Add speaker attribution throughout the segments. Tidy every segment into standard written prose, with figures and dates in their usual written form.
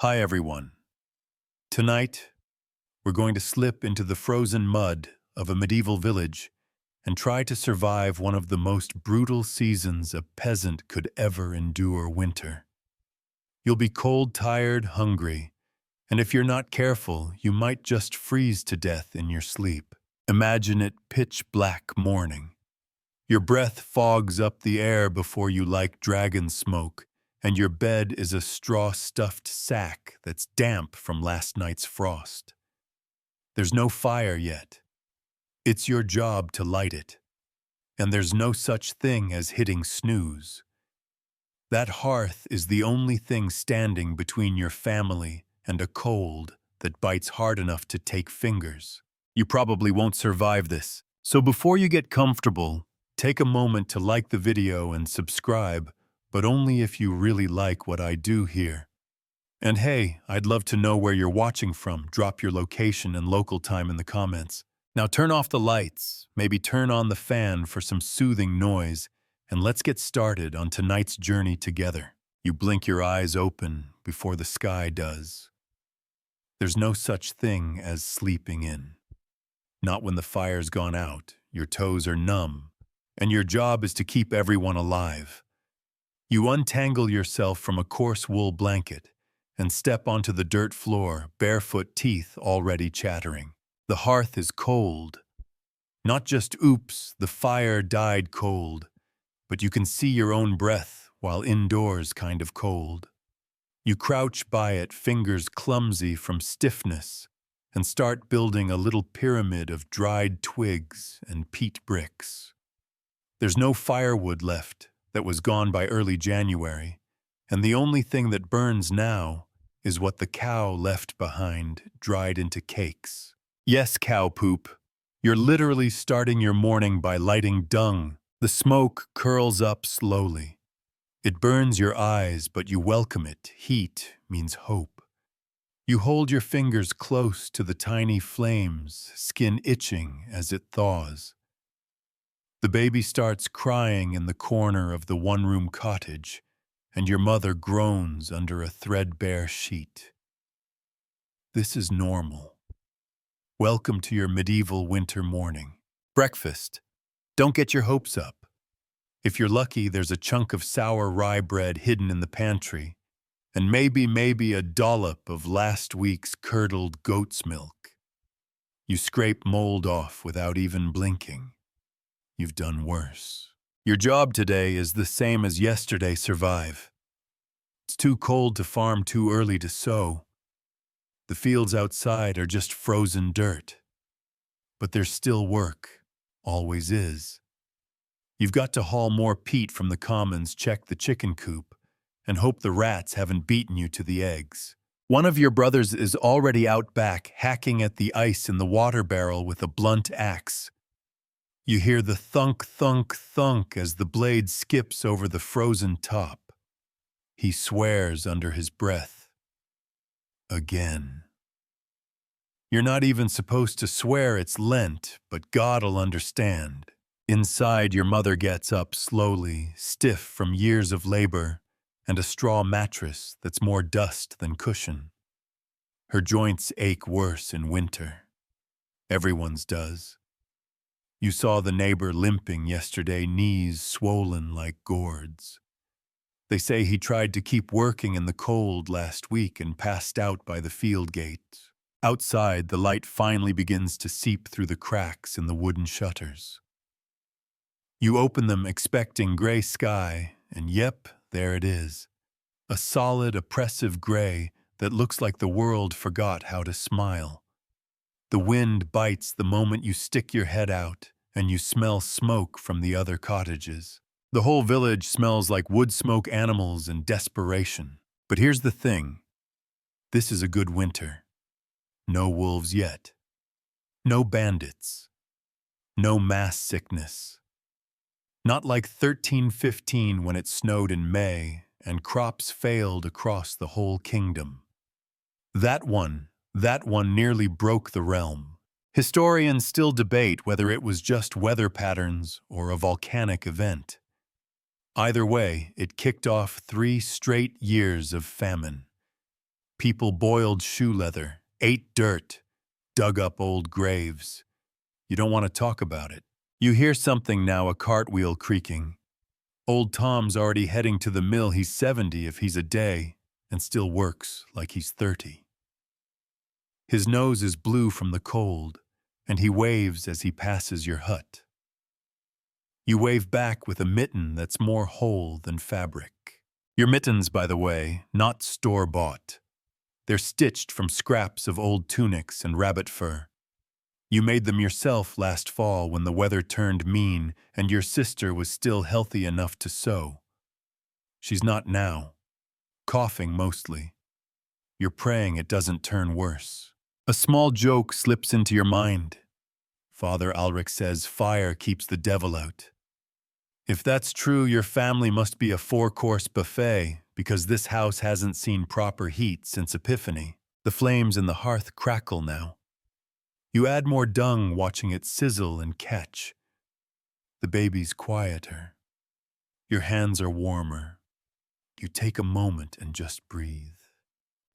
Speaker 1: Hi everyone. Tonight, we're going to slip into the frozen mud of a medieval village and try to survive one of the most brutal seasons a peasant could ever endure: winter. You'll be cold, tired, hungry, and if you're not careful, you might just freeze to death in your sleep. Imagine it pitch black morning. Your breath fogs up the air before you like dragon smoke, and your bed is a straw-stuffed sack that's damp from last night's frost. There's no fire yet. It's your job to light it. And there's no such thing as hitting snooze. That hearth is the only thing standing between your family and a cold that bites hard enough to take fingers. You probably won't survive this. So before you get comfortable, take a moment to like the video and subscribe, but only if you really like what I do here. And hey, I'd love to know where you're watching from. Drop your location and local time in the comments. Now turn off the lights, maybe turn on the fan for some soothing noise, and let's get started on tonight's journey together. You blink your eyes open before the sky does. There's no such thing as sleeping in. Not when the fire's gone out, your toes are numb, and your job is to keep everyone alive. You untangle yourself from a coarse wool blanket and step onto the dirt floor, barefoot, teeth already chattering. The hearth is cold. Not just oops, the fire died cold, but you can see your own breath while indoors kind of cold. You crouch by it, fingers clumsy from stiffness, and start building a little pyramid of dried twigs and peat bricks. There's no firewood left that was gone by early January, and the only thing that burns now is what the cow left behind, dried into cakes. Yes, cow poop. You're literally starting your morning by lighting dung. The smoke curls up slowly. It burns your eyes, but you welcome it. Heat means hope. You hold your fingers close to the tiny flames, skin itching as it thaws. The baby starts crying in the corner of the one-room cottage, and your mother groans under a threadbare sheet. This is normal. Welcome to your medieval winter morning. Breakfast. Don't get your hopes up. If you're lucky, there's a chunk of sour rye bread hidden in the pantry, and maybe a dollop of last week's curdled goat's milk. You scrape mold off without even blinking. You've done worse. Your job today is the same as yesterday: survive. It's too cold to farm, too early to sow. The fields outside are just frozen dirt. But there's still work. Always is. You've got to haul more peat from the commons, check the chicken coop, and hope the rats haven't beaten you to the eggs. One of your brothers is already out back, hacking at the ice in the water barrel with a blunt axe. You hear the thunk, thunk, thunk as the blade skips over the frozen top. He swears under his breath. Again. You're not even supposed to swear, it's Lent, but God'll understand. Inside, your mother gets up slowly, stiff from years of labor, and a straw mattress that's more dust than cushion. Her joints ache worse in winter. Everyone's does. You saw the neighbor limping yesterday, knees swollen like gourds. They say he tried to keep working in the cold last week and passed out by the field gate. Outside, the light finally begins to seep through the cracks in the wooden shutters. You open them expecting gray sky, and yep, there it is. A solid, oppressive gray that looks like the world forgot how to smile. The wind bites the moment you stick your head out, and you smell smoke from the other cottages. The whole village smells like wood smoke, animals, and desperation. But here's the thing. This is a good winter. No wolves yet. No bandits. No mass sickness. Not like 1315 when it snowed in May and crops failed across the whole kingdom. That one nearly broke the realm. Historians still debate whether it was just weather patterns or a volcanic event. Either way, it kicked off 3 straight years of famine. People boiled shoe leather, ate dirt, dug up old graves. You don't want to talk about it. You hear something now, a cartwheel creaking. Old Tom's already heading to the mill. He's 70 if he's a day, and still works like he's 30. His nose is blue from the cold, and he waves as he passes your hut. You wave back with a mitten that's more whole than fabric. Your mittens, by the way, not store-bought. They're stitched from scraps of old tunics and rabbit fur. You made them yourself last fall when the weather turned mean and your sister was still healthy enough to sew. She's not now, coughing mostly. You're praying it doesn't turn worse. A small joke slips into your mind. Father Ulrich says fire keeps the devil out. If that's true, your family must be a 4-course buffet because this house hasn't seen proper heat since Epiphany. The flames in the hearth crackle now. You add more dung, watching it sizzle and catch. The baby's quieter. Your hands are warmer. You take a moment and just breathe.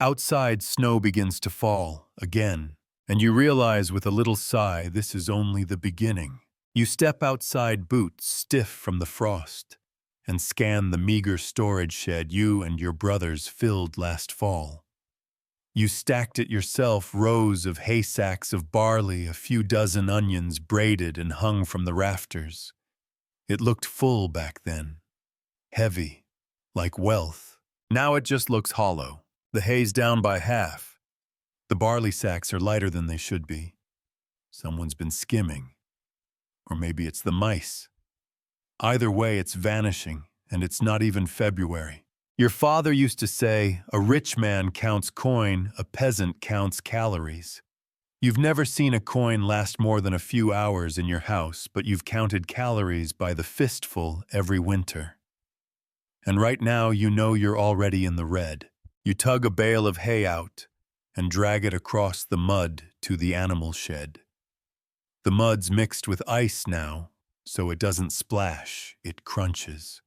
Speaker 1: Outside, snow begins to fall, again, and you realize with a little sigh this is only the beginning. You step outside, boots stiff from the frost, and scan the meager storage shed you and your brothers filled last fall. You stacked it yourself, rows of hay sacks of barley, a few dozen onions braided and hung from the rafters. It looked full back then, heavy, like wealth. Now it just looks hollow. The hay's down by half. The barley sacks are lighter than they should be. Someone's been skimming. Or maybe it's the mice. Either way, it's vanishing, and it's not even February. Your father used to say, a rich man counts coin, a peasant counts calories. You've never seen a coin last more than a few hours in your house, but you've counted calories by the fistful every winter. And right now you know you're already in the red. You tug a bale of hay out and drag it across the mud to the animal shed. The mud's mixed with ice now, so it doesn't splash, it crunches.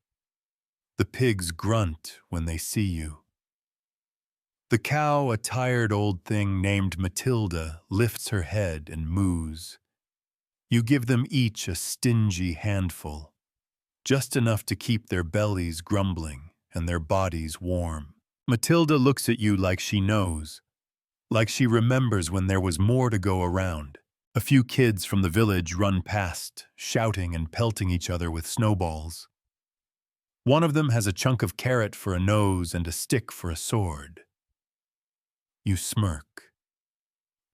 Speaker 1: The pigs grunt when they see you. The cow, a tired old thing named Matilda, lifts her head and moos. You give them each a stingy handful, just enough to keep their bellies grumbling and their bodies warm. Matilda looks at you like she knows, like she remembers when there was more to go around. A few kids from the village run past, shouting and pelting each other with snowballs. One of them has a chunk of carrot for a nose and a stick for a sword. You smirk.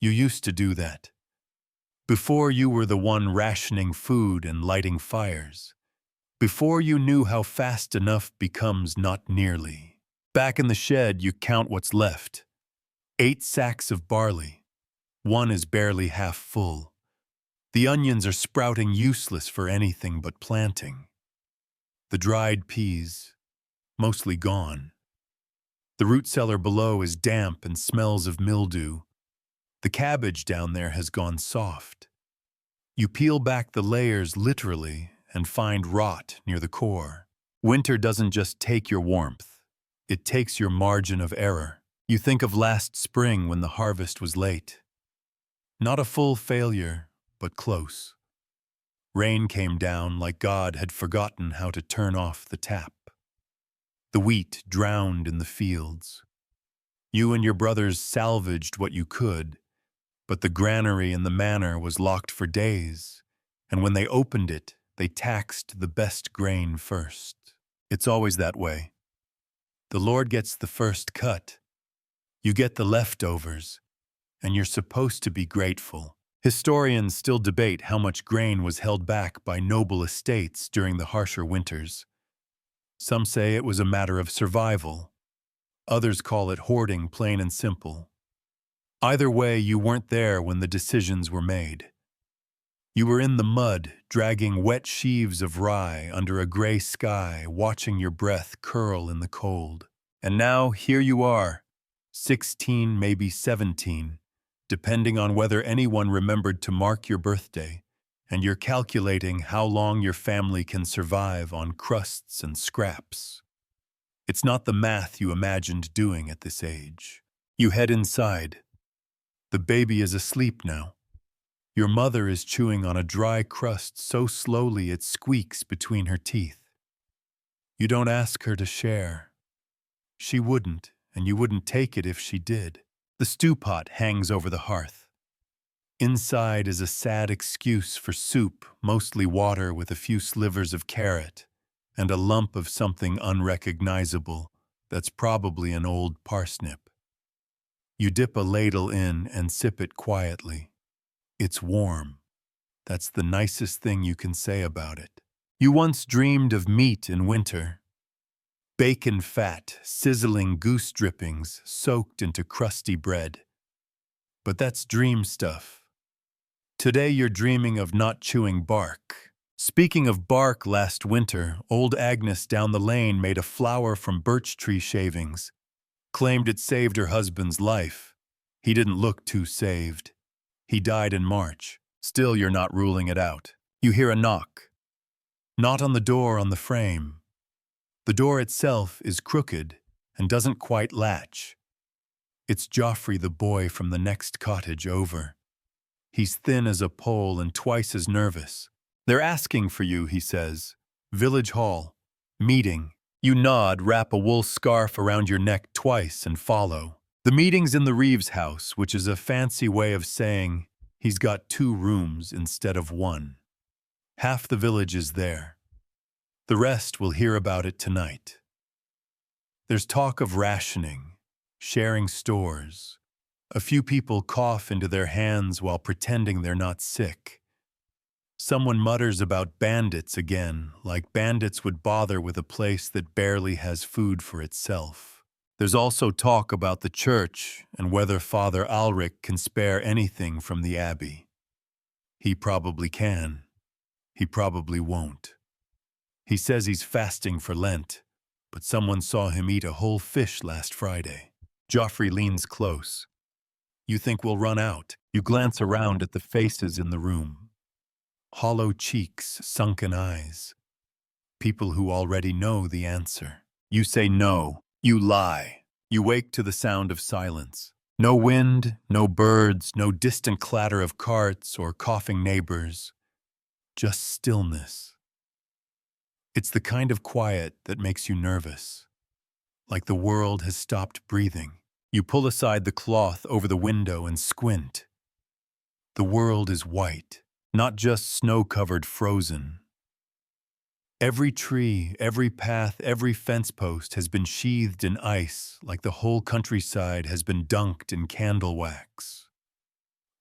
Speaker 1: You used to do that. Before you were the one rationing food and lighting fires. Before you knew how fast enough becomes not nearly. Back in the shed, you count what's left. 8 sacks of barley. One is barely half full. The onions are sprouting, useless for anything but planting. The dried peas, mostly gone. The root cellar below is damp and smells of mildew. The cabbage down there has gone soft. You peel back the layers literally and find rot near the core. Winter doesn't just take your warmth. It takes your margin of error. You think of last spring when the harvest was late. Not a full failure, but close. Rain came down like God had forgotten how to turn off the tap. The wheat drowned in the fields. You and your brothers salvaged what you could, but the granary in the manor was locked for days, and when they opened it, they taxed the best grain first. It's always that way. The Lord gets the first cut. You get the leftovers, and you're supposed to be grateful. Historians still debate how much grain was held back by noble estates during the harsher winters. Some say it was a matter of survival. Others call it hoarding, plain and simple. Either way, you weren't there when the decisions were made. You were in the mud, dragging wet sheaves of rye under a gray sky, watching your breath curl in the cold. And now, here you are, 16, maybe 17, depending on whether anyone remembered to mark your birthday, and you're calculating how long your family can survive on crusts and scraps. It's not the math you imagined doing at this age. You head inside. The baby is asleep now. Your mother is chewing on a dry crust so slowly it squeaks between her teeth. You don't ask her to share. She wouldn't, and you wouldn't take it if she did. The stew pot hangs over the hearth. Inside is a sad excuse for soup, mostly water with a few slivers of carrot, and a lump of something unrecognizable that's probably an old parsnip. You dip a ladle in and sip it quietly. It's warm. That's the nicest thing you can say about it. You once dreamed of meat in winter. Bacon fat, sizzling goose drippings soaked into crusty bread. But that's dream stuff. Today you're dreaming of not chewing bark. Speaking of bark, last winter, old Agnes down the lane made a flower from birch tree shavings. Claimed it saved her husband's life. He didn't look too saved. He died in March. Still, you're not ruling it out. You hear a knock. Not on the door, on the frame. The door itself is crooked and doesn't quite latch. It's Joffrey, the boy from the next cottage over. He's thin as a pole and twice as nervous. They're asking for you, he says. Village hall. Meeting. You nod, wrap a wool scarf around your neck twice and follow. The meeting's in the Reeves house, which is a fancy way of saying he's got 2 rooms instead of 1. Half the village is there. The rest will hear about it tonight. There's talk of rationing, sharing stores. A few people cough into their hands while pretending they're not sick. Someone mutters about bandits again, like bandits would bother with a place that barely has food for itself. There's also talk about the church and whether Father Alric can spare anything from the abbey. He probably can. He probably won't. He says he's fasting for Lent, but someone saw him eat a whole fish last Friday. Joffrey leans close. You think we'll run out. You glance around at the faces in the room. Hollow cheeks, sunken eyes. People who already know the answer. You say no. You lie. You wake to the sound of silence. No wind, no birds, no distant clatter of carts or coughing neighbors. Just stillness. It's the kind of quiet that makes you nervous. Like the world has stopped breathing. You pull aside the cloth over the window and squint. The world is white, not just snow-covered frozen. Every tree, every path, every fence post has been sheathed in ice, like the whole countryside has been dunked in candle wax.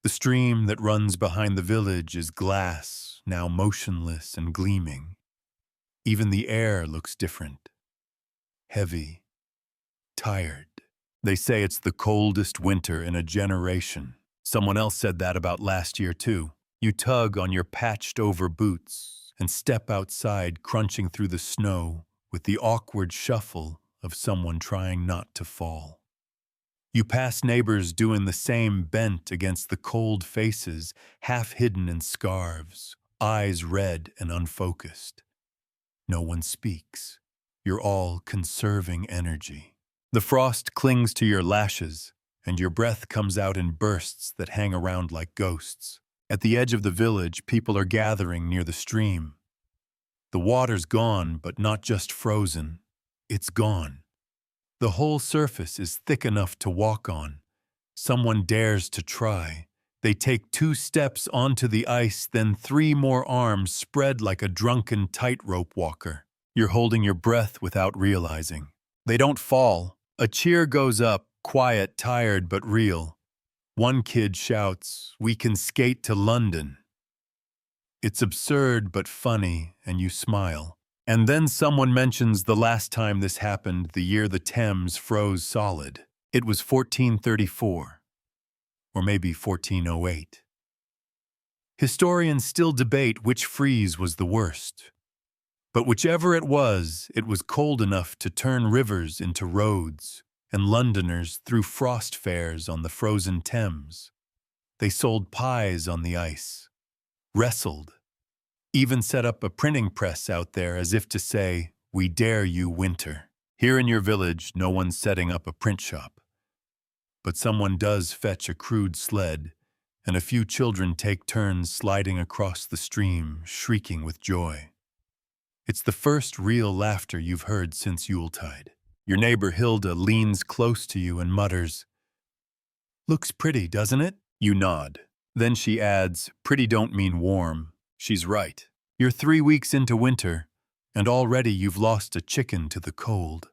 Speaker 1: The stream that runs behind the village is glass, now motionless and gleaming. Even the air looks different. Heavy, tired. They say it's the coldest winter in a generation. Someone else said that about last year, too. You tug on your patched-over boots and step outside, crunching through the snow with the awkward shuffle of someone trying not to fall. You pass neighbors doing the same, bent against the cold faces, half hidden in scarves, eyes red and unfocused. No one speaks. You're all conserving energy. The frost clings to your lashes, and your breath comes out in bursts that hang around like ghosts. At the edge of the village, people are gathering near the stream. The water's gone, but not just frozen. It's gone. The whole surface is thick enough to walk on. Someone dares to try. They take 2 steps onto the ice, then 3 more arms spread like a drunken tightrope walker. You're holding your breath without realizing. They don't fall. A cheer goes up, quiet, tired, but real. One kid shouts, "We can skate to London." It's absurd but funny, and you smile. And then someone mentions the last time this happened, the year the Thames froze solid. It was 1434, or maybe 1408. Historians still debate which freeze was the worst. But whichever it was cold enough to turn rivers into roads, and Londoners threw frost fairs on the frozen Thames. They sold pies on the ice, wrestled, even set up a printing press out there as if to say, "We dare you, winter." Here in your village, no one's setting up a print shop. but someone does fetch a crude sled, and a few children take turns sliding across the stream, shrieking with joy. It's the first real laughter you've heard since Yuletide. Your neighbor Hilda leans close to you and mutters, "Looks pretty, doesn't it?" You nod. Then she adds, "Pretty don't mean warm." She's right. You're 3 weeks into winter, and already you've lost a chicken to the cold.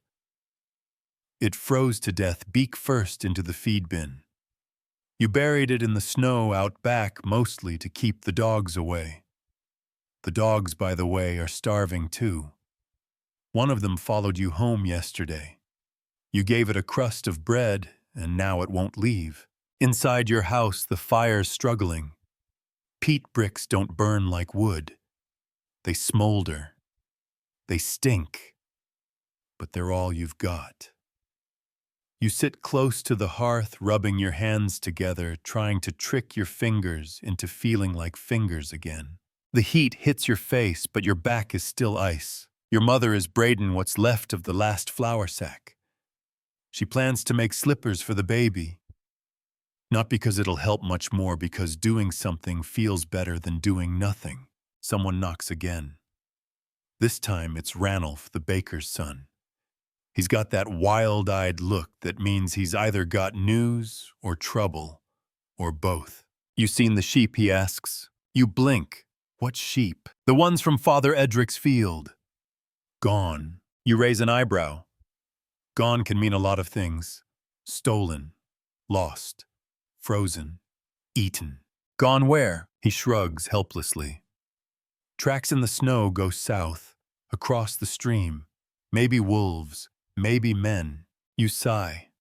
Speaker 1: It froze to death beak first into the feed bin. You buried it in the snow out back mostly to keep the dogs away. The dogs, by the way, are starving too. One of them followed you home yesterday. You gave it a crust of bread, and now it won't leave. Inside your house, the fire's struggling. Peat bricks don't burn like wood. They smolder. They stink. But they're all you've got. You sit close to the hearth, rubbing your hands together, trying to trick your fingers into feeling like fingers again. The heat hits your face, but your back is still ice. Your mother is braiding what's left of the last flour sack. She plans to make slippers for the baby. Not because it'll help much more, because doing something feels better than doing nothing. Someone knocks again. This time it's Ranulph, the baker's son. He's got that wild-eyed look that means he's either got news or trouble, or both. "You seen the sheep?" he asks. You blink. "What sheep?" "The ones from Father Edric's field." "Gone." You raise an eyebrow. Gone can mean a lot of things. Stolen, lost, frozen, eaten. "Gone where?" He shrugs helplessly. Tracks in the snow go south, across the stream. Maybe wolves, maybe men. You sigh.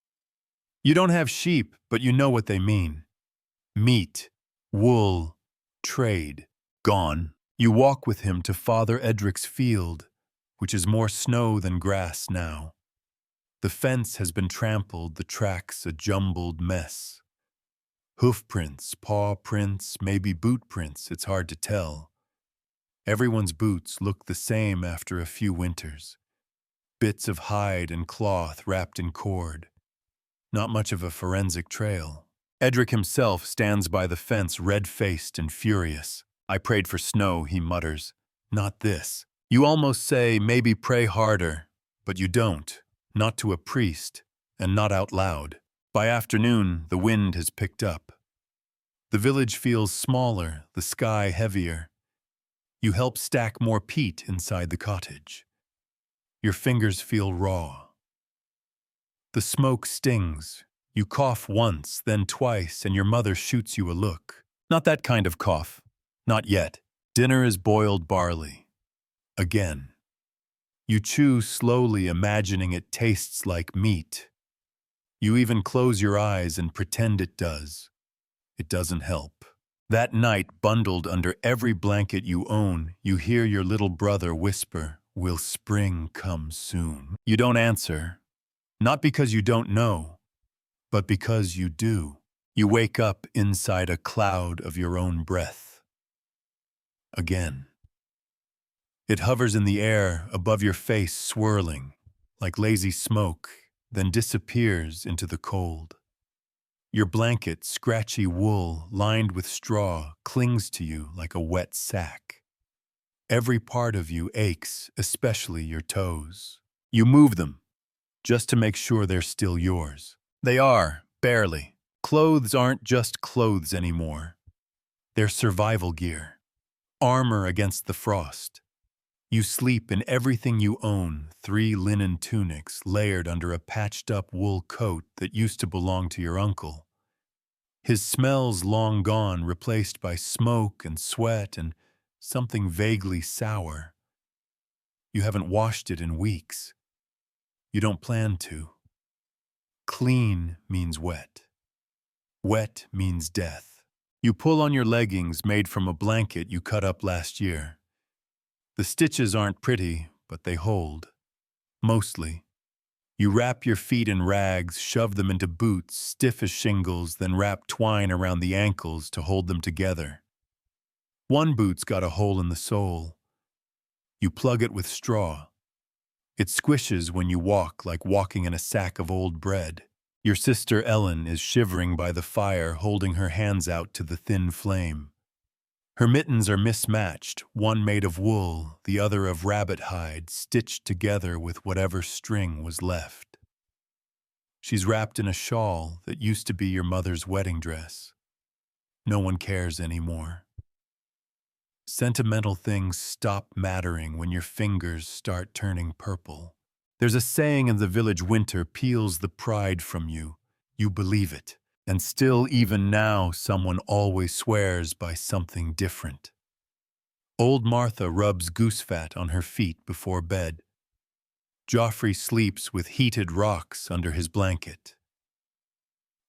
Speaker 1: You don't have sheep, but you know what they mean. Meat, wool, trade. Gone. You walk with him to Father Edric's field, which is more snow than grass now. The fence has been trampled, the tracks a jumbled mess. Hoof prints, paw prints, maybe boot prints, it's hard to tell. Everyone's boots look the same after a few winters. Bits of hide and cloth wrapped in cord. Not much of a forensic trail. Edric himself stands by the fence, red-faced and furious. "I prayed for snow," he mutters. "Not this." You almost say, "Maybe pray harder," but you don't. Not to a priest, and not out loud. By afternoon, the wind has picked up. The village feels smaller, the sky heavier. You help stack more peat inside the cottage. Your fingers feel raw. The smoke stings. You cough once, then twice, and your mother shoots you a look. Not that kind of cough. Not yet. Dinner is boiled barley. Again. You chew slowly, imagining it tastes like meat. You even close your eyes and pretend it does. It doesn't help. That night, bundled under every blanket you own, you hear your little brother whisper, "Will spring come soon?" You don't answer. Not because you don't know, but because you do. You wake up inside a cloud of your own breath. Again. It hovers in the air above your face, swirling, like lazy smoke, then disappears into the cold. Your blanket, scratchy wool, lined with straw, clings to you like a wet sack. Every part of you aches, especially your toes. You move them, just to make sure they're still yours. They are, barely. Clothes aren't just clothes anymore. They're survival gear. Armor against the frost. You sleep in everything you own, 3 linen tunics layered under a patched-up wool coat that used to belong to your uncle. His smell's long gone, replaced by smoke and sweat and something vaguely sour. You haven't washed it in weeks. You don't plan to. Clean means wet. Wet means death. You pull on your leggings made from a blanket you cut up last year. The stitches aren't pretty, but they hold. Mostly. You wrap your feet in rags, shove them into boots, stiff as shingles, then wrap twine around the ankles to hold them together. One boot's got a hole in the sole. You plug it with straw. It squishes when you walk, like walking in a sack of old bread. Your sister Ellen is shivering by the fire, holding her hands out to the thin flame. Her mittens are mismatched, one made of wool, the other of rabbit hide, stitched together with whatever string was left. She's wrapped in a shawl that used to be your mother's wedding dress. No one cares anymore. Sentimental things stop mattering when your fingers start turning purple. There's a saying in the village: winter peels the pride from you. You believe it. And still, even now, someone always swears by something different. Old Martha rubs goose fat on her feet before bed. Joffrey sleeps with heated rocks under his blanket.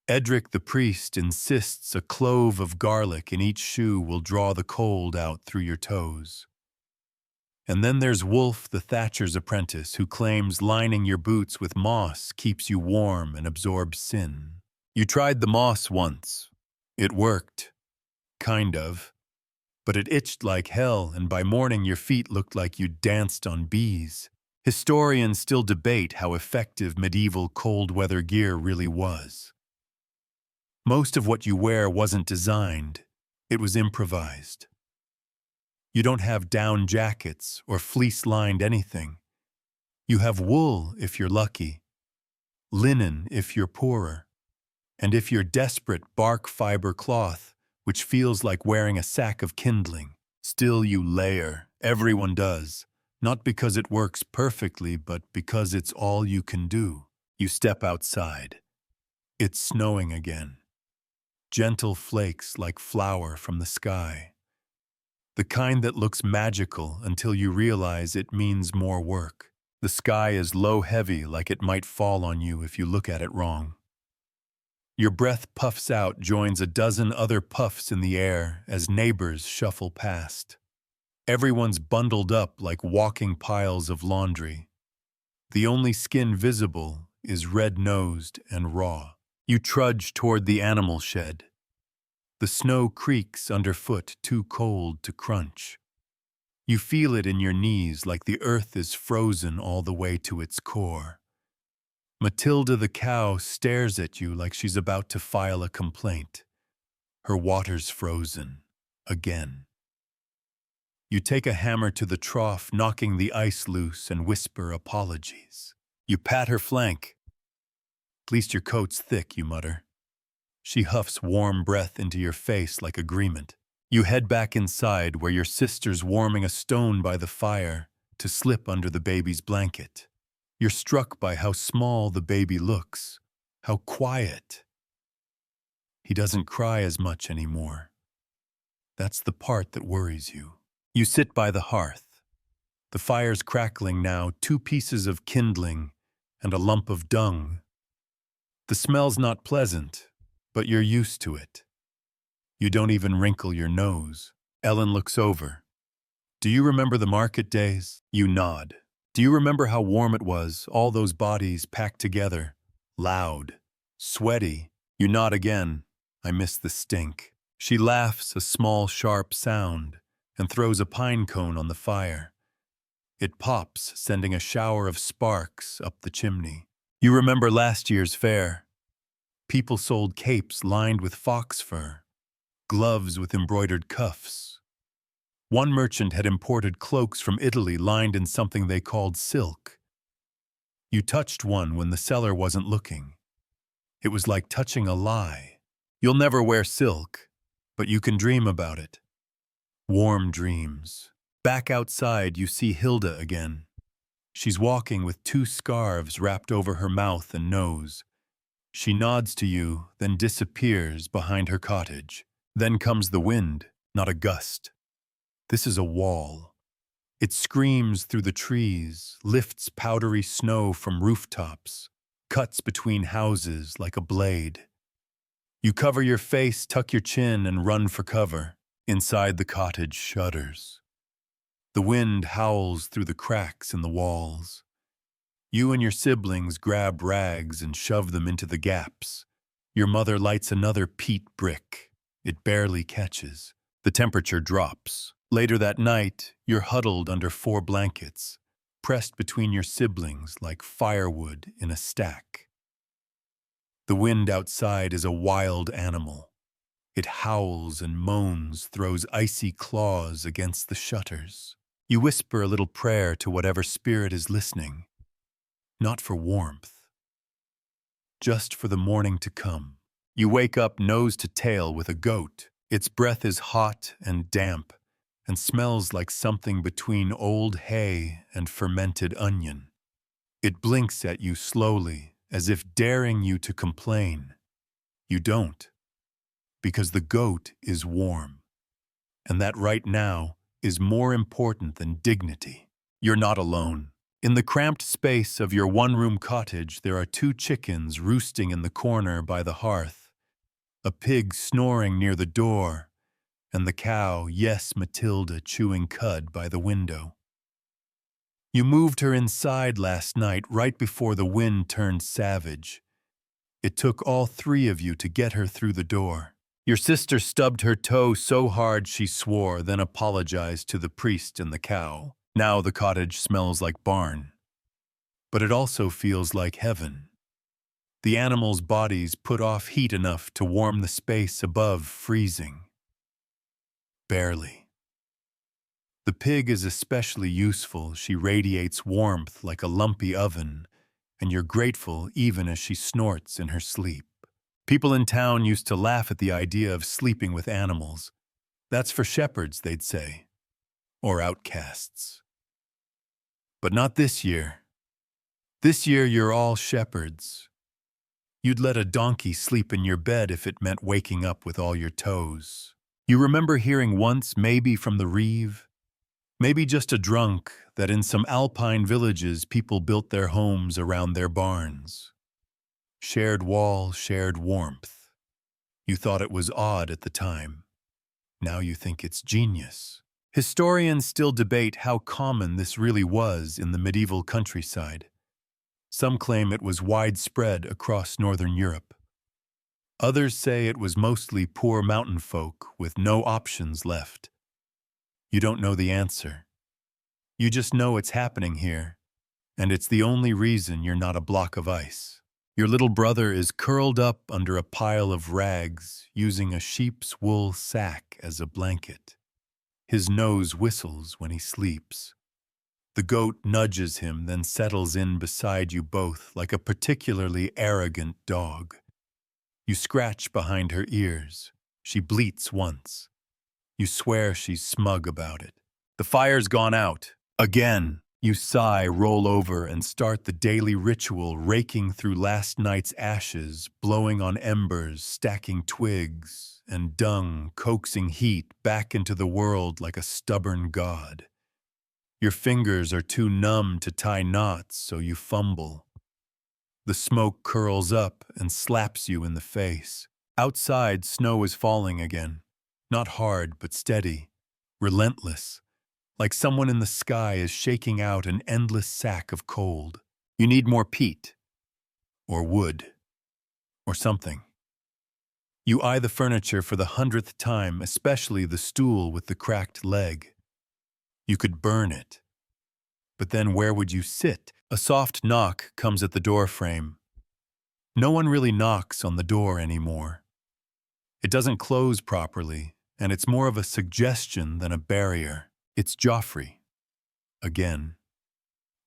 Speaker 1: Edric the priest insists a clove of garlic in each shoe will draw the cold out through your toes. And then there's Wolf the Thatcher's apprentice, who claims lining your boots with moss keeps you warm and absorbs sin. You tried the moss once. It worked. Kind of. But it itched like hell, and by morning your feet looked like you danced on bees. Historians still debate how effective medieval cold-weather gear really was. Most of what you wear wasn't designed. It was improvised. You don't have down jackets or fleece-lined anything. You have wool if you're lucky, linen if you're poorer, and if you're desperate, bark fiber cloth, which feels like wearing a sack of kindling. Still you layer. Everyone does. Not because it works perfectly, but because it's all you can do. You step outside. It's snowing again. Gentle flakes like flour from the sky. The kind that looks magical until you realize it means more work. The sky is low-heavy, like it might fall on you if you look at it wrong. Your breath puffs out, joins a dozen other puffs in the air as neighbors shuffle past. Everyone's bundled up like walking piles of laundry. The only skin visible is red-nosed and raw. You trudge toward the animal shed. The snow creaks underfoot, too cold to crunch. You feel it in your knees like the earth is frozen all the way to its core. Matilda the cow stares at you like she's about to file a complaint. Her water's frozen. Again. You take a hammer to the trough, knocking the ice loose, and whisper apologies. You pat her flank. At least your coat's thick, you mutter. She huffs warm breath into your face like agreement. You head back inside where your sister's warming a stone by the fire to slip under the baby's blanket. You're struck by how small the baby looks, how quiet. He doesn't cry as much anymore. That's the part that worries you. You sit by the hearth. The fire's crackling now, 2 pieces of kindling and a lump of dung. The smell's not pleasant, but you're used to it. You don't even wrinkle your nose. Ellen looks over. Do you remember the market days? You nod. Do you remember how warm it was, all those bodies packed together? Loud. Sweaty. You nod again. I miss the stink. She laughs a small, sharp sound and throws a pine cone on the fire. It pops, sending a shower of sparks up the chimney. You remember last year's fair. People sold capes lined with fox fur, gloves with embroidered cuffs. One merchant had imported cloaks from Italy lined in something they called silk. You touched one when the seller wasn't looking. It was like touching a lie. You'll never wear silk, but you can dream about it. Warm dreams. Back outside, you see Hilda again. She's walking with 2 scarves wrapped over her mouth and nose. She nods to you, then disappears behind her cottage. Then comes the wind, not a gust. This is a wall. It screams through the trees, lifts powdery snow from rooftops, cuts between houses like a blade. You cover your face, tuck your chin, and run for cover. Inside, the cottage shudders. The wind howls through the cracks in the walls. You and your siblings grab rags and shove them into the gaps. Your mother lights another peat brick. It barely catches. The temperature drops. Later that night, you're huddled under 4 blankets, pressed between your siblings like firewood in a stack. The wind outside is a wild animal. It howls and moans, throws icy claws against the shutters. You whisper a little prayer to whatever spirit is listening, not for warmth, just for the morning to come. You wake up nose to tail with a goat. Its breath is hot and damp and smells like something between old hay and fermented onion. It blinks at you slowly, as if daring you to complain. You don't, because the goat is warm, and that right now is more important than dignity. You're not alone. In the cramped space of your one-room cottage, there are 2 chickens roosting in the corner by the hearth, a pig snoring near the door, and the cow, yes, Matilda, chewing cud by the window. You moved her inside last night right before the wind turned savage. It took all 3 of you to get her through the door. Your sister stubbed her toe so hard she swore, then apologized to the priest and the cow. Now the cottage smells like barn. But it also feels like heaven. The animals' bodies put off heat enough to warm the space above freezing. Barely. The pig is especially useful. She radiates warmth like a lumpy oven, and you're grateful even as she snorts in her sleep. People in town used to laugh at the idea of sleeping with animals. That's for shepherds, they'd say, or outcasts. But not this year. This year you're all shepherds. You'd let a donkey sleep in your bed if it meant waking up with all your toes. You remember hearing once, maybe from the Reeve, maybe just a drunk, that in some alpine villages people built their homes around their barns. Shared wall, shared warmth. You thought it was odd at the time. Now you think it's genius. Historians still debate how common this really was in the medieval countryside. Some claim it was widespread across northern Europe. Others say it was mostly poor mountain folk with no options left. You don't know the answer. You just know it's happening here, and it's the only reason you're not a block of ice. Your little brother is curled up under a pile of rags, using a sheep's wool sack as a blanket. His nose whistles when he sleeps. The goat nudges him, then settles in beside you both like a particularly arrogant dog. You scratch behind her ears. She bleats once. You swear she's smug about it. The fire's gone out. Again. You sigh, roll over, and start the daily ritual, raking through last night's ashes, blowing on embers, stacking twigs and dung, coaxing heat back into the world like a stubborn god. Your fingers are too numb to tie knots, so you fumble. The smoke curls up and slaps you in the face. Outside, snow is falling again. Not hard, but steady, relentless. Like someone in the sky is shaking out an endless sack of cold. You need more peat, or wood, or something. You eye the furniture for the 100th time, especially the stool with the cracked leg. You could burn it. But then where would you sit? A soft knock comes at the door frame. No one really knocks on the door anymore. It doesn't close properly, and it's more of a suggestion than a barrier. It's Joffrey. Again.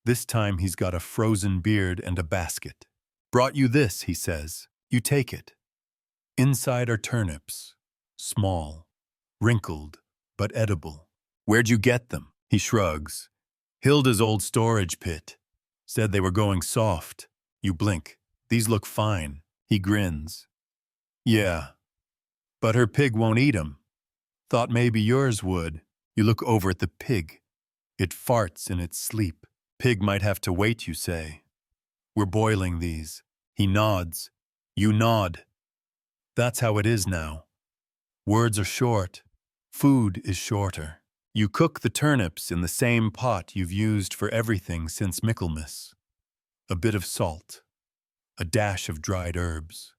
Speaker 1: This time he's got a frozen beard and a basket. Brought you this, he says. You take it. Inside are turnips. Small. Wrinkled, but edible. Where'd you get them? He shrugs. Hilda's old storage pit. Said they were going soft. You blink. These look fine. He grins. Yeah. But her pig won't eat 'em. Thought maybe yours would. You look over at the pig. It farts in its sleep. Pig might have to wait, you say. We're boiling these. He nods. You nod. That's how it is now. Words are short. Food is shorter. You cook the turnips in the same pot you've used for everything since Michaelmas. A bit of salt. A dash of dried herbs.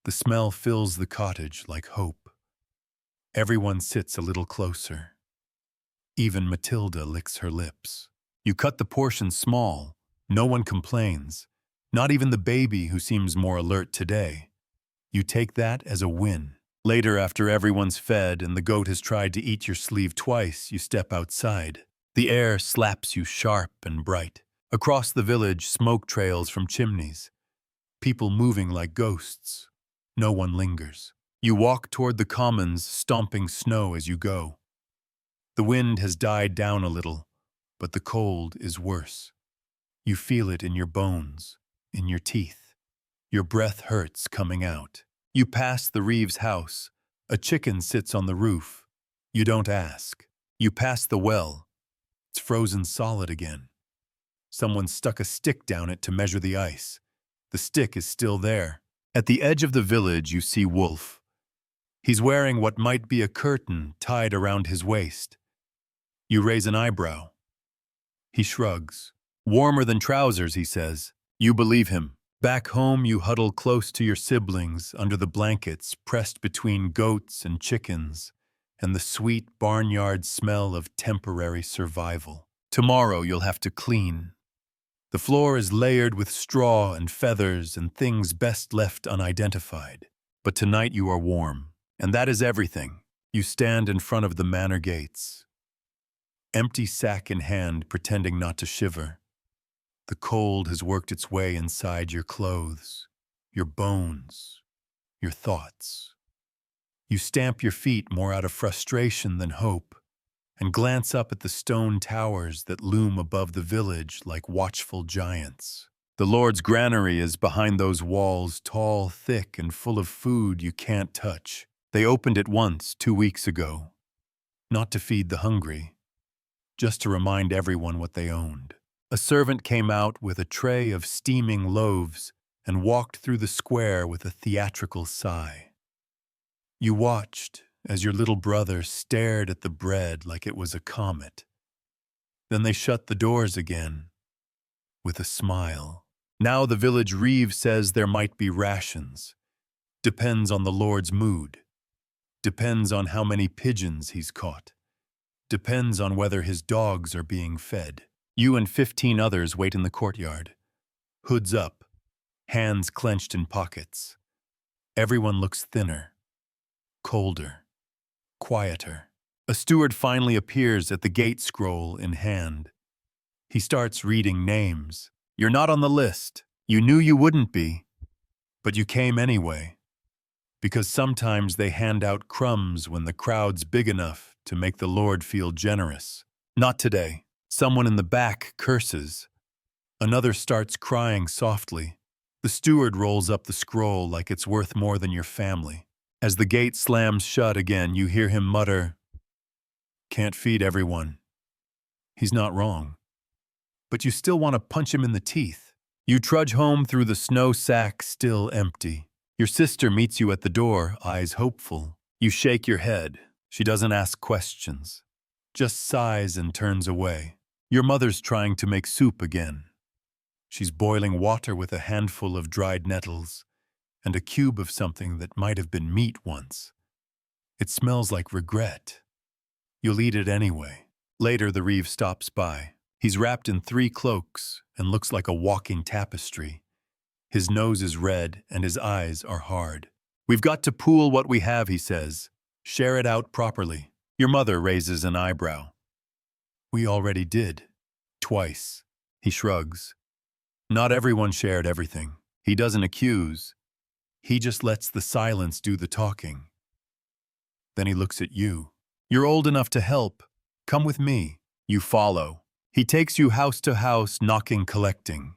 Speaker 1: The smell fills the cottage like hope. Everyone sits a little closer. Even Matilda licks her lips. You cut the portion small. No one complains. Not even the baby who seems more alert today. You take that as a win. Later, after everyone's fed and the goat has tried to eat your sleeve twice, you step outside. The air slaps you sharp and bright. Across the village, smoke trails from chimneys. People moving like ghosts. No one lingers. You walk toward the commons, stomping snow as you go. The wind has died down a little, but the cold is worse. You feel it in your bones, in your teeth. Your breath hurts coming out. You pass the Reeves' house. A chicken sits on the roof. You don't ask. You pass the well. It's frozen solid again. Someone stuck a stick down it to measure the ice. The stick is still there. At the edge of the village, you see Wolf. He's wearing what might be a curtain tied around his waist. You raise an eyebrow. He shrugs. Warmer than trousers, he says. You believe him. Back home, you huddle close to your siblings under the blankets pressed between goats and chickens and the sweet barnyard smell of temporary survival. Tomorrow, you'll have to clean. The floor is layered with straw and feathers and things best left unidentified. But tonight you are warm, and that is everything. You stand in front of the manor gates, empty sack in hand, pretending not to shiver. The cold has worked its way inside your clothes, your bones, your thoughts. You stamp your feet more out of frustration than hope, and glance up at the stone towers that loom above the village like watchful giants. The Lord's Granary is behind those walls, tall, thick, and full of food you can't touch. They opened it once 2 weeks ago, not to feed the hungry, just to remind everyone what they owned. A servant came out with a tray of steaming loaves and walked through the square with a theatrical sigh. You watched as your little brother stared at the bread like it was a comet. Then they shut the doors again with a smile. Now the village reeve says there might be rations. Depends on the Lord's mood. Depends on how many pigeons he's caught. Depends on whether his dogs are being fed. You and 15 others wait in the courtyard. Hoods up, hands clenched in pockets. Everyone looks thinner, colder, quieter. A steward finally appears at the gate scroll in hand. He starts reading names. You're not on the list. You knew you wouldn't be. But you came anyway. Because sometimes they hand out crumbs when the crowd's big enough to make the Lord feel generous. Not today. Someone in the back curses. Another starts crying softly. The steward rolls up the scroll like it's worth more than your family. As the gate slams shut again, you hear him mutter, "Can't feed everyone." He's not wrong. But you still want to punch him in the teeth. You trudge home through the snow sack still empty. Your sister meets you at the door, eyes hopeful. You shake your head. She doesn't ask questions, just sighs and turns away. Your mother's trying to make soup again. She's boiling water with a handful of dried nettles and a cube of something that might have been meat once. It smells like regret. You'll eat it anyway. Later, the reeve stops by. He's wrapped in 3 cloaks and looks like a walking tapestry. His nose is red and his eyes are hard. "We've got to pool what we have," he says. "Share it out properly." Your mother raises an eyebrow. "We already did. Twice." He shrugs. Not everyone shared everything. He doesn't accuse. He just lets the silence do the talking. Then he looks at you. "You're old enough to help. Come with me." You follow. He takes you house to house, knocking, collecting.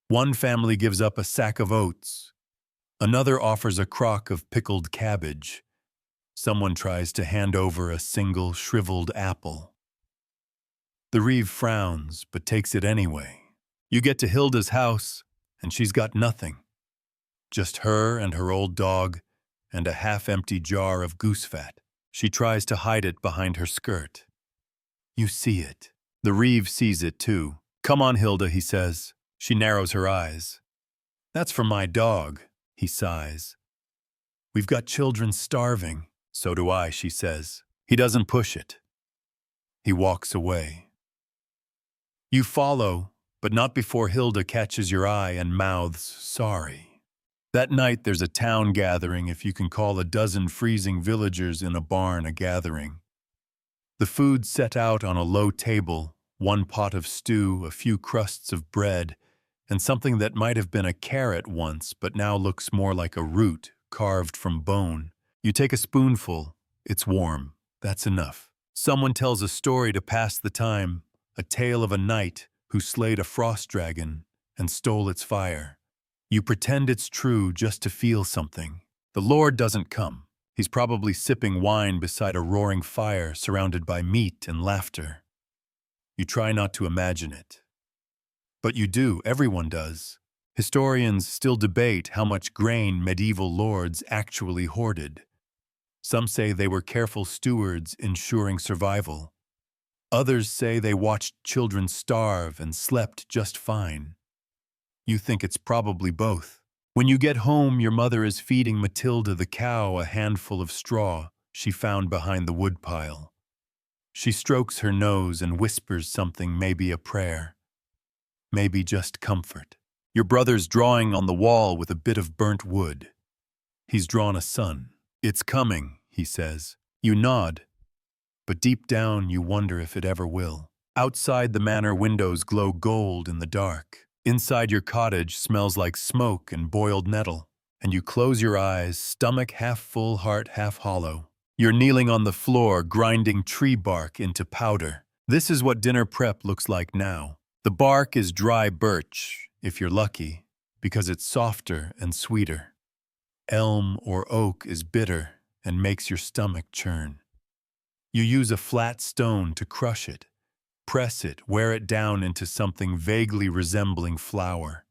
Speaker 1: One family gives up a sack of oats. Another offers a crock of pickled cabbage. Someone tries to hand over a single shriveled apple. The reeve frowns, but takes it anyway. You get to Hilda's house, and she's got nothing. Just her and her old dog, and a half-empty jar of goose fat. She tries to hide it behind her skirt. You see it. The reeve sees it too. "Come on, Hilda," he says. She narrows her eyes. "That's for my dog," he sighs. "We've got children starving." "So do I," she says. He doesn't push it. He walks away. You follow, But not before Hilda catches your eye and mouths, "Sorry." That night there's a town gathering, if you can call a dozen freezing villagers in a barn a gathering. The food set out on a low table, one pot of stew, a few crusts of bread, and something that might have been a carrot once but now looks more like a root carved from bone. You take a spoonful. It's warm. That's enough. Someone tells a story to pass the time, a tale of a knight who slayed a frost dragon and stole its fire. You pretend it's true just to feel something. The Lord doesn't come. He's probably sipping wine beside a roaring fire surrounded by meat and laughter. You try not to imagine it. But you do, everyone does. Historians still debate how much grain medieval lords actually hoarded. Some say they were careful stewards ensuring survival. Others say they watched children starve and slept just fine. You think it's probably both. When you get home, your mother is feeding Matilda the cow a handful of straw she found behind the woodpile. She strokes her nose and whispers something, maybe a prayer. Maybe just comfort. Your brother's drawing on the wall with a bit of burnt wood. He's drawn a sun. "It's coming," he says. You nod, but deep down you wonder if it ever will. Outside, the manor windows glow gold in the dark. Inside, your cottage smells like smoke and boiled nettle, and you close your eyes, stomach half full, heart half hollow. You're kneeling on the floor, grinding tree bark into powder. This is what dinner prep looks like now. The bark is dry birch, if you're lucky, because it's softer and sweeter. Elm or oak is bitter and makes your stomach churn. You use a flat stone to crush it, press it, wear it down into something vaguely resembling flour.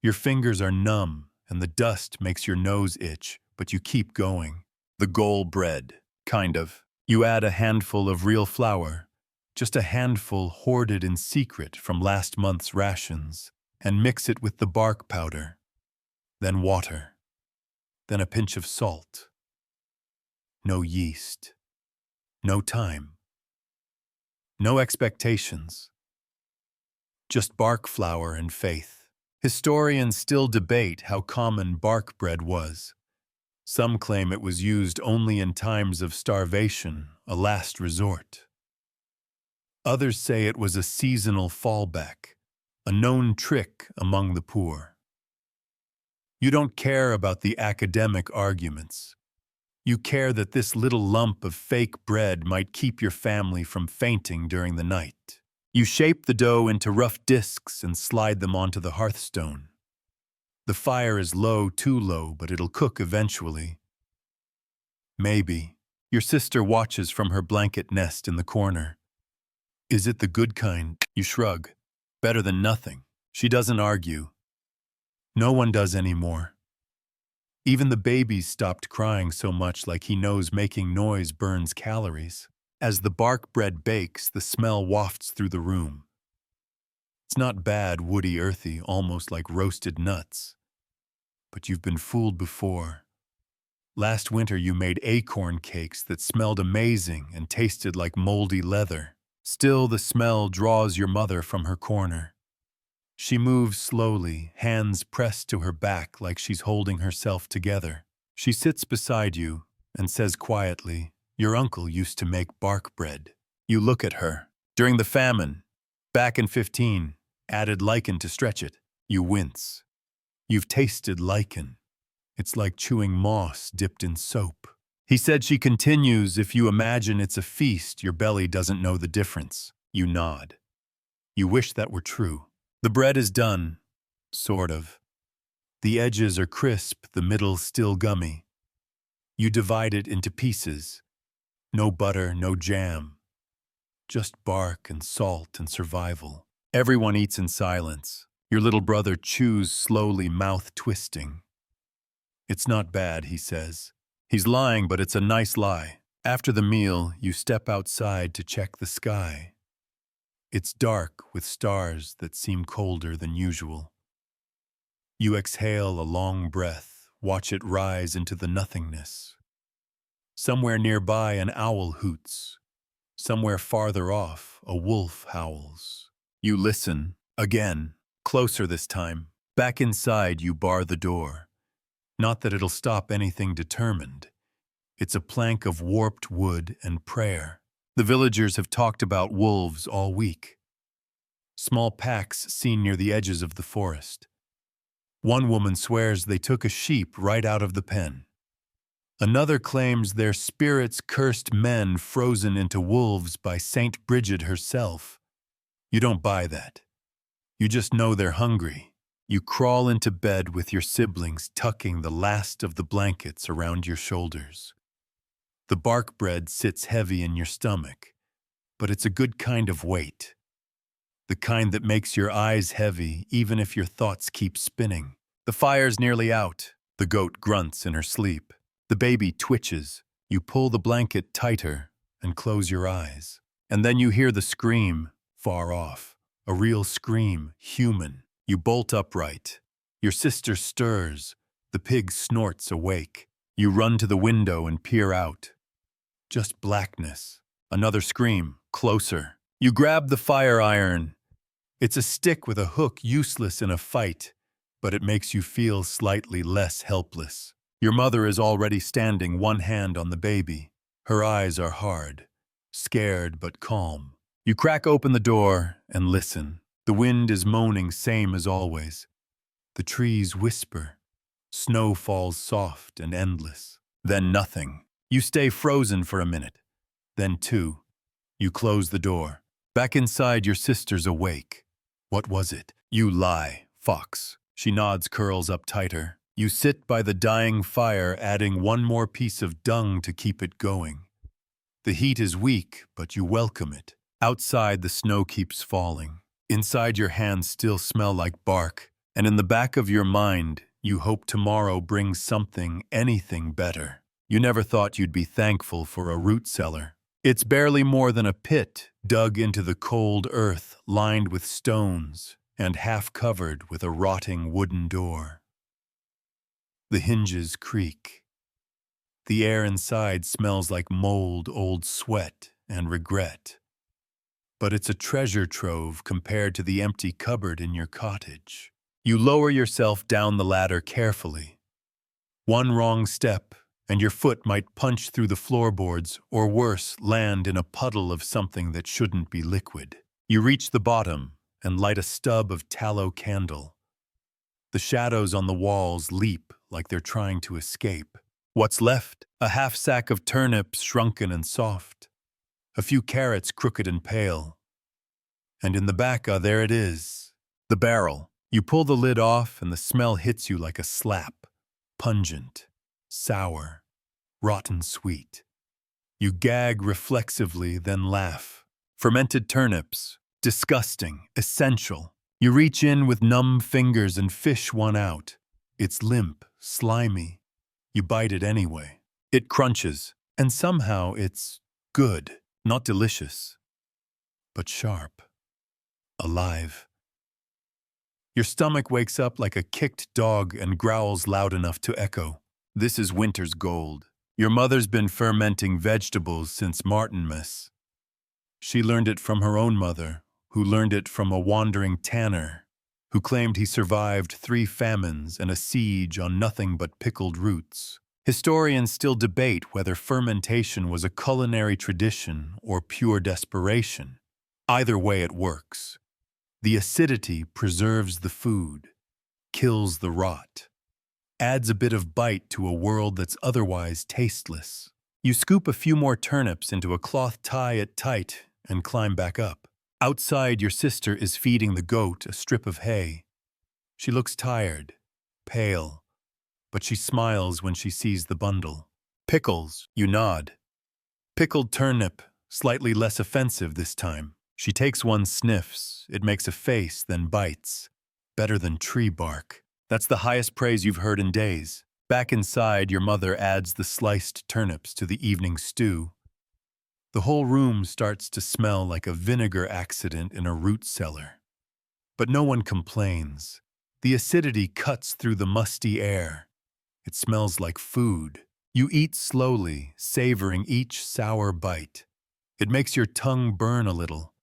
Speaker 1: Your fingers are numb and the dust makes your nose itch, but you keep going. The goal bread, kind of. You add a handful of real flour, just a handful hoarded in secret from last month's rations, and mix it with the bark powder. Then water. Then a pinch of salt. No yeast. No time. No expectations. Just bark flour and faith. Historians still debate how common bark bread was. Some claim it was used only in times of starvation, a last resort. Others say it was a seasonal fallback, a known trick among the poor. You don't care about the academic arguments. You care that this little lump of fake bread might keep your family from fainting during the night. You shape the dough into rough discs and slide them onto the hearthstone. The fire is low, too low, but it'll cook eventually. Maybe. Your sister watches from her blanket nest in the corner. Is it the good kind? You shrug. Better than nothing. She doesn't argue. No one does anymore. Even the babies stopped crying so much, like he knows making noise burns calories. As the bark bread bakes, the smell wafts through the room. It's not bad, woody, earthy, almost like roasted nuts. But you've been fooled before. Last winter you made acorn cakes that smelled amazing and tasted like moldy leather. Still, the smell draws your mother from her corner. She moves slowly, hands pressed to her back like she's holding herself together. She sits beside you and says quietly, "Your uncle used to make bark bread." You look at her. During the famine, back in 15, added lichen to stretch it. You wince. You've tasted lichen. It's like chewing moss dipped in soap. He said, she continues, "If you imagine it's a feast, your belly doesn't know the difference." You nod. You wish that were true. The bread is done, sort of. The edges are crisp, the middle still gummy. You divide it into pieces. No butter, no jam. Just bark and salt and survival. Everyone eats in silence. Your little brother chews slowly, mouth twisting. "It's not bad," he says. He's lying, but it's a nice lie. After the meal, you step outside to check the sky. It's dark with stars that seem colder than usual. You exhale a long breath, watch it rise into the nothingness. Somewhere nearby, an owl hoots. Somewhere farther off, a wolf howls. You listen. Again, closer this time. Back inside, you bar the door. Not that it'll stop anything determined. It's a plank of warped wood and prayer. The villagers have talked about wolves all week. Small packs seen near the edges of the forest. One woman swears they took a sheep right out of the pen. Another claims they're spirits cursed men frozen into wolves by Saint Bridget herself. You don't buy that. You just know they're hungry. You crawl into bed with your siblings tucking the last of the blankets around your shoulders. The bark bread sits heavy in your stomach, but it's a good kind of weight. The kind that makes your eyes heavy even if your thoughts keep spinning. The fire's nearly out. The goat grunts in her sleep. The baby twitches. You pull the blanket tighter and close your eyes. And then you hear the scream, far off. A real scream, human. You bolt upright. Your sister stirs. The pig snorts awake. You run to the window and peer out. Just blackness. Another scream, closer. You grab the fire iron. It's a stick with a hook useless in a fight, but it makes you feel slightly less helpless. Your mother is already standing, one hand on the baby. Her eyes are hard, scared but calm. You crack open the door and listen. The wind is moaning same as always. The trees whisper. Snow falls soft and endless. Then nothing. You stay frozen for a minute. Then two. You close the door. Back inside, your sister's awake. What was it? You lie, Fox. She nods, curls up tighter. You sit by the dying fire, adding one more piece of dung to keep it going. The heat is weak, but you welcome it. Outside, the snow keeps falling. Inside, your hands still smell like bark. And in the back of your mind, you hope tomorrow brings something, anything better. You never thought you'd be thankful for a root cellar. It's barely more than a pit dug into the cold earth, lined with stones, and half covered with a rotting wooden door. The hinges creak. The air inside smells like mold, old sweat, and regret. But it's a treasure trove compared to the empty cupboard in your cottage. You lower yourself down the ladder carefully. One wrong step, and your foot might punch through the floorboards, or worse, land in a puddle of something that shouldn't be liquid. You reach the bottom and light a stub of tallow candle. The shadows on the walls leap like they're trying to escape. What's left? A half sack of turnips, shrunken and soft. A few carrots, crooked and pale. And in the back, there it is, the barrel. You pull the lid off and the smell hits you like a slap. Pungent, sour, rotten sweet. You gag reflexively, then laugh. Fermented turnips. Disgusting, essential. You reach in with numb fingers and fish one out. It's limp, slimy. You bite it anyway. It crunches, and somehow it's good, not delicious, but sharp, alive. Your stomach wakes up like a kicked dog and growls loud enough to echo. This is winter's gold. Your mother's been fermenting vegetables since Martinmas. She learned it from her own mother, who learned it from a wandering tanner, who claimed he survived 3 famines and a siege on nothing but pickled roots. Historians still debate whether fermentation was a culinary tradition or pure desperation. Either way it works. The acidity preserves the food, kills the rot, adds a bit of bite to a world that's otherwise tasteless. You scoop a few more turnips into a cloth, tie it tight, and climb back up. Outside, your sister is feeding the goat a strip of hay. She looks tired, pale, but she smiles when she sees the bundle. Pickles, you nod. Pickled turnip, slightly less offensive this time. She takes one, sniffs, it makes a face, then bites. Better than tree bark. That's the highest praise you've heard in days. Back inside, your mother adds the sliced turnips to the evening stew. The whole room starts to smell like a vinegar accident in a root cellar. But no one complains. The acidity cuts through the musty air. It smells like food. You eat slowly, savoring each sour bite. It makes your tongue burn a little,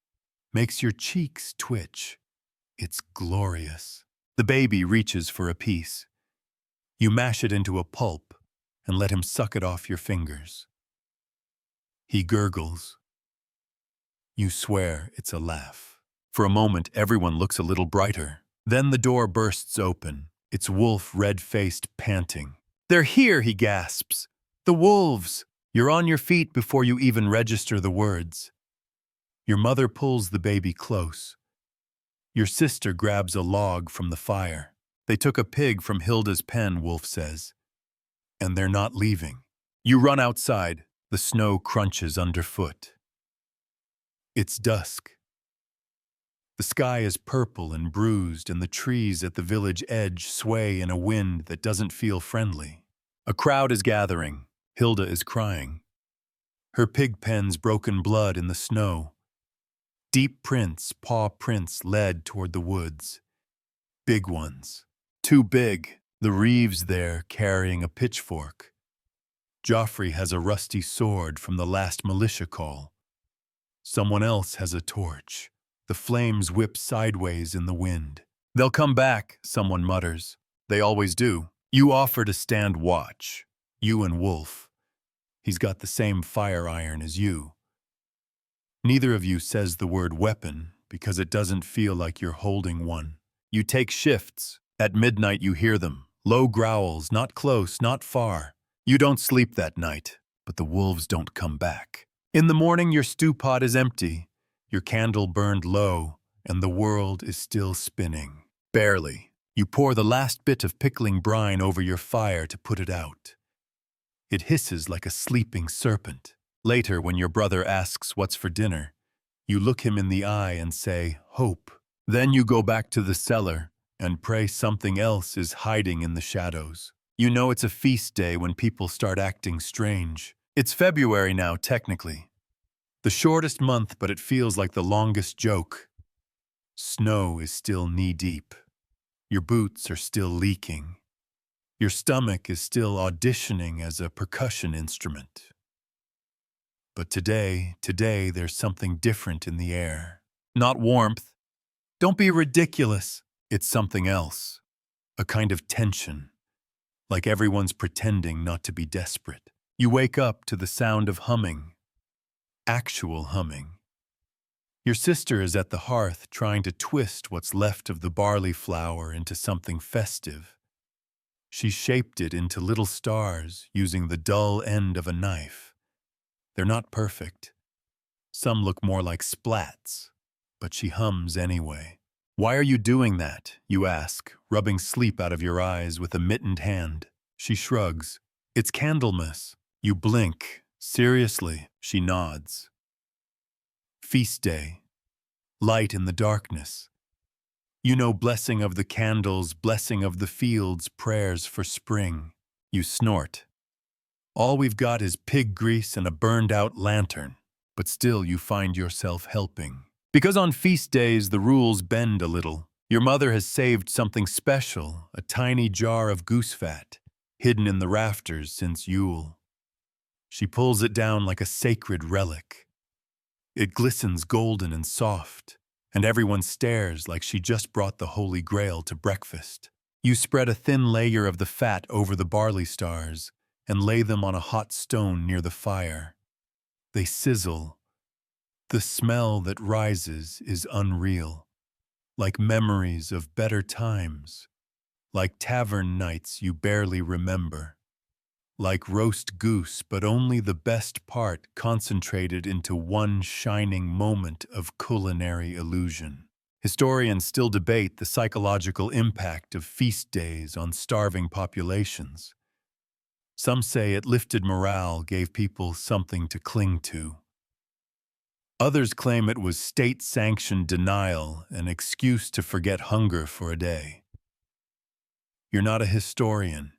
Speaker 1: makes your cheeks twitch. It's glorious. The baby reaches for a piece. You mash it into a pulp and let him suck it off your fingers. He gurgles. You swear it's a laugh. For a moment, everyone looks a little brighter. Then the door bursts open, its wolf red-faced, panting. "They're here," he gasps. "The wolves!" You're on your feet before you even register the words. Your mother pulls the baby close. Your sister grabs a log from the fire. They took a pig from Hilda's pen, Wolf says. And they're not leaving. You run outside. The snow crunches underfoot. It's dusk. The sky is purple and bruised, and the trees at the village edge sway in a wind that doesn't feel friendly. A crowd is gathering. Hilda is crying. Her pig pen's broken blood in the snow. Deep prints, paw prints led toward the woods. Big ones. Too big. The Reeves there carrying a pitchfork. Joffrey has a rusty sword from the last militia call. Someone else has a torch. The flames whip sideways in the wind. "They'll come back," someone mutters. "They always do." You offer to stand watch. You and Wolf. He's got the same fire iron as you. Neither of you says the word weapon because it doesn't feel like you're holding one. You take shifts. At midnight you hear them. Low growls, not close, not far. You don't sleep that night, but the wolves don't come back. In the morning your stew pot is empty. Your candle burned low, and the world is still spinning. Barely. You pour the last bit of pickling brine over your fire to put it out. It hisses like a sleeping serpent. Later, when your brother asks what's for dinner, you look him in the eye and say, "Hope." Then you go back to the cellar and pray something else is hiding in the shadows. You know it's a feast day when people start acting strange. It's February now, technically. The shortest month, but it feels like the longest joke. Snow is still knee-deep. Your boots are still leaking. Your stomach is still auditioning as a percussion instrument. But today there's something different in the air. Not warmth. Don't be ridiculous. It's something else. A kind of tension. Like everyone's pretending not to be desperate. You wake up to the sound of humming. Actual humming. Your sister is at the hearth trying to twist what's left of the barley flour into something festive. She shaped it into little stars using the dull end of a knife. They're not perfect. Some look more like splats, but she hums anyway. "Why are you doing that?" you ask, rubbing sleep out of your eyes with a mittened hand. She shrugs. "It's Candlemas." You blink. "Seriously?" She nods. Feast day. Light in the darkness. You know, blessing of the candles, blessing of the fields, prayers for spring. You snort. All we've got is pig grease and a burned-out lantern, but still you find yourself helping. Because on feast days the rules bend a little. Your mother has saved something special, a tiny jar of goose fat, hidden in the rafters since Yule. She pulls it down like a sacred relic. It glistens golden and soft, and everyone stares like she just brought the Holy Grail to breakfast. You spread a thin layer of the fat over the barley stars and lay them on a hot stone near the fire. They sizzle. The smell that rises is unreal, like memories of better times, like tavern nights you barely remember. Like roast goose, but only the best part concentrated into one shining moment of culinary illusion. Historians still debate the psychological impact of feast days on starving populations. Some say it lifted morale, gave people something to cling to. Others claim it was state-sanctioned denial, an excuse to forget hunger for a day. You're not a historian.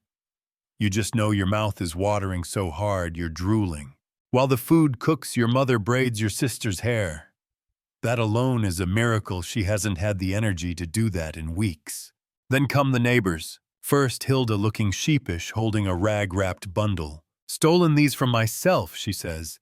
Speaker 1: You just know your mouth is watering so hard you're drooling. While the food cooks, your mother braids your sister's hair. That alone is a miracle she hasn't had the energy to do that in weeks. Then come the neighbors. First, Hilda looking sheepish, holding a rag-wrapped bundle. "Stolen these from myself," she says.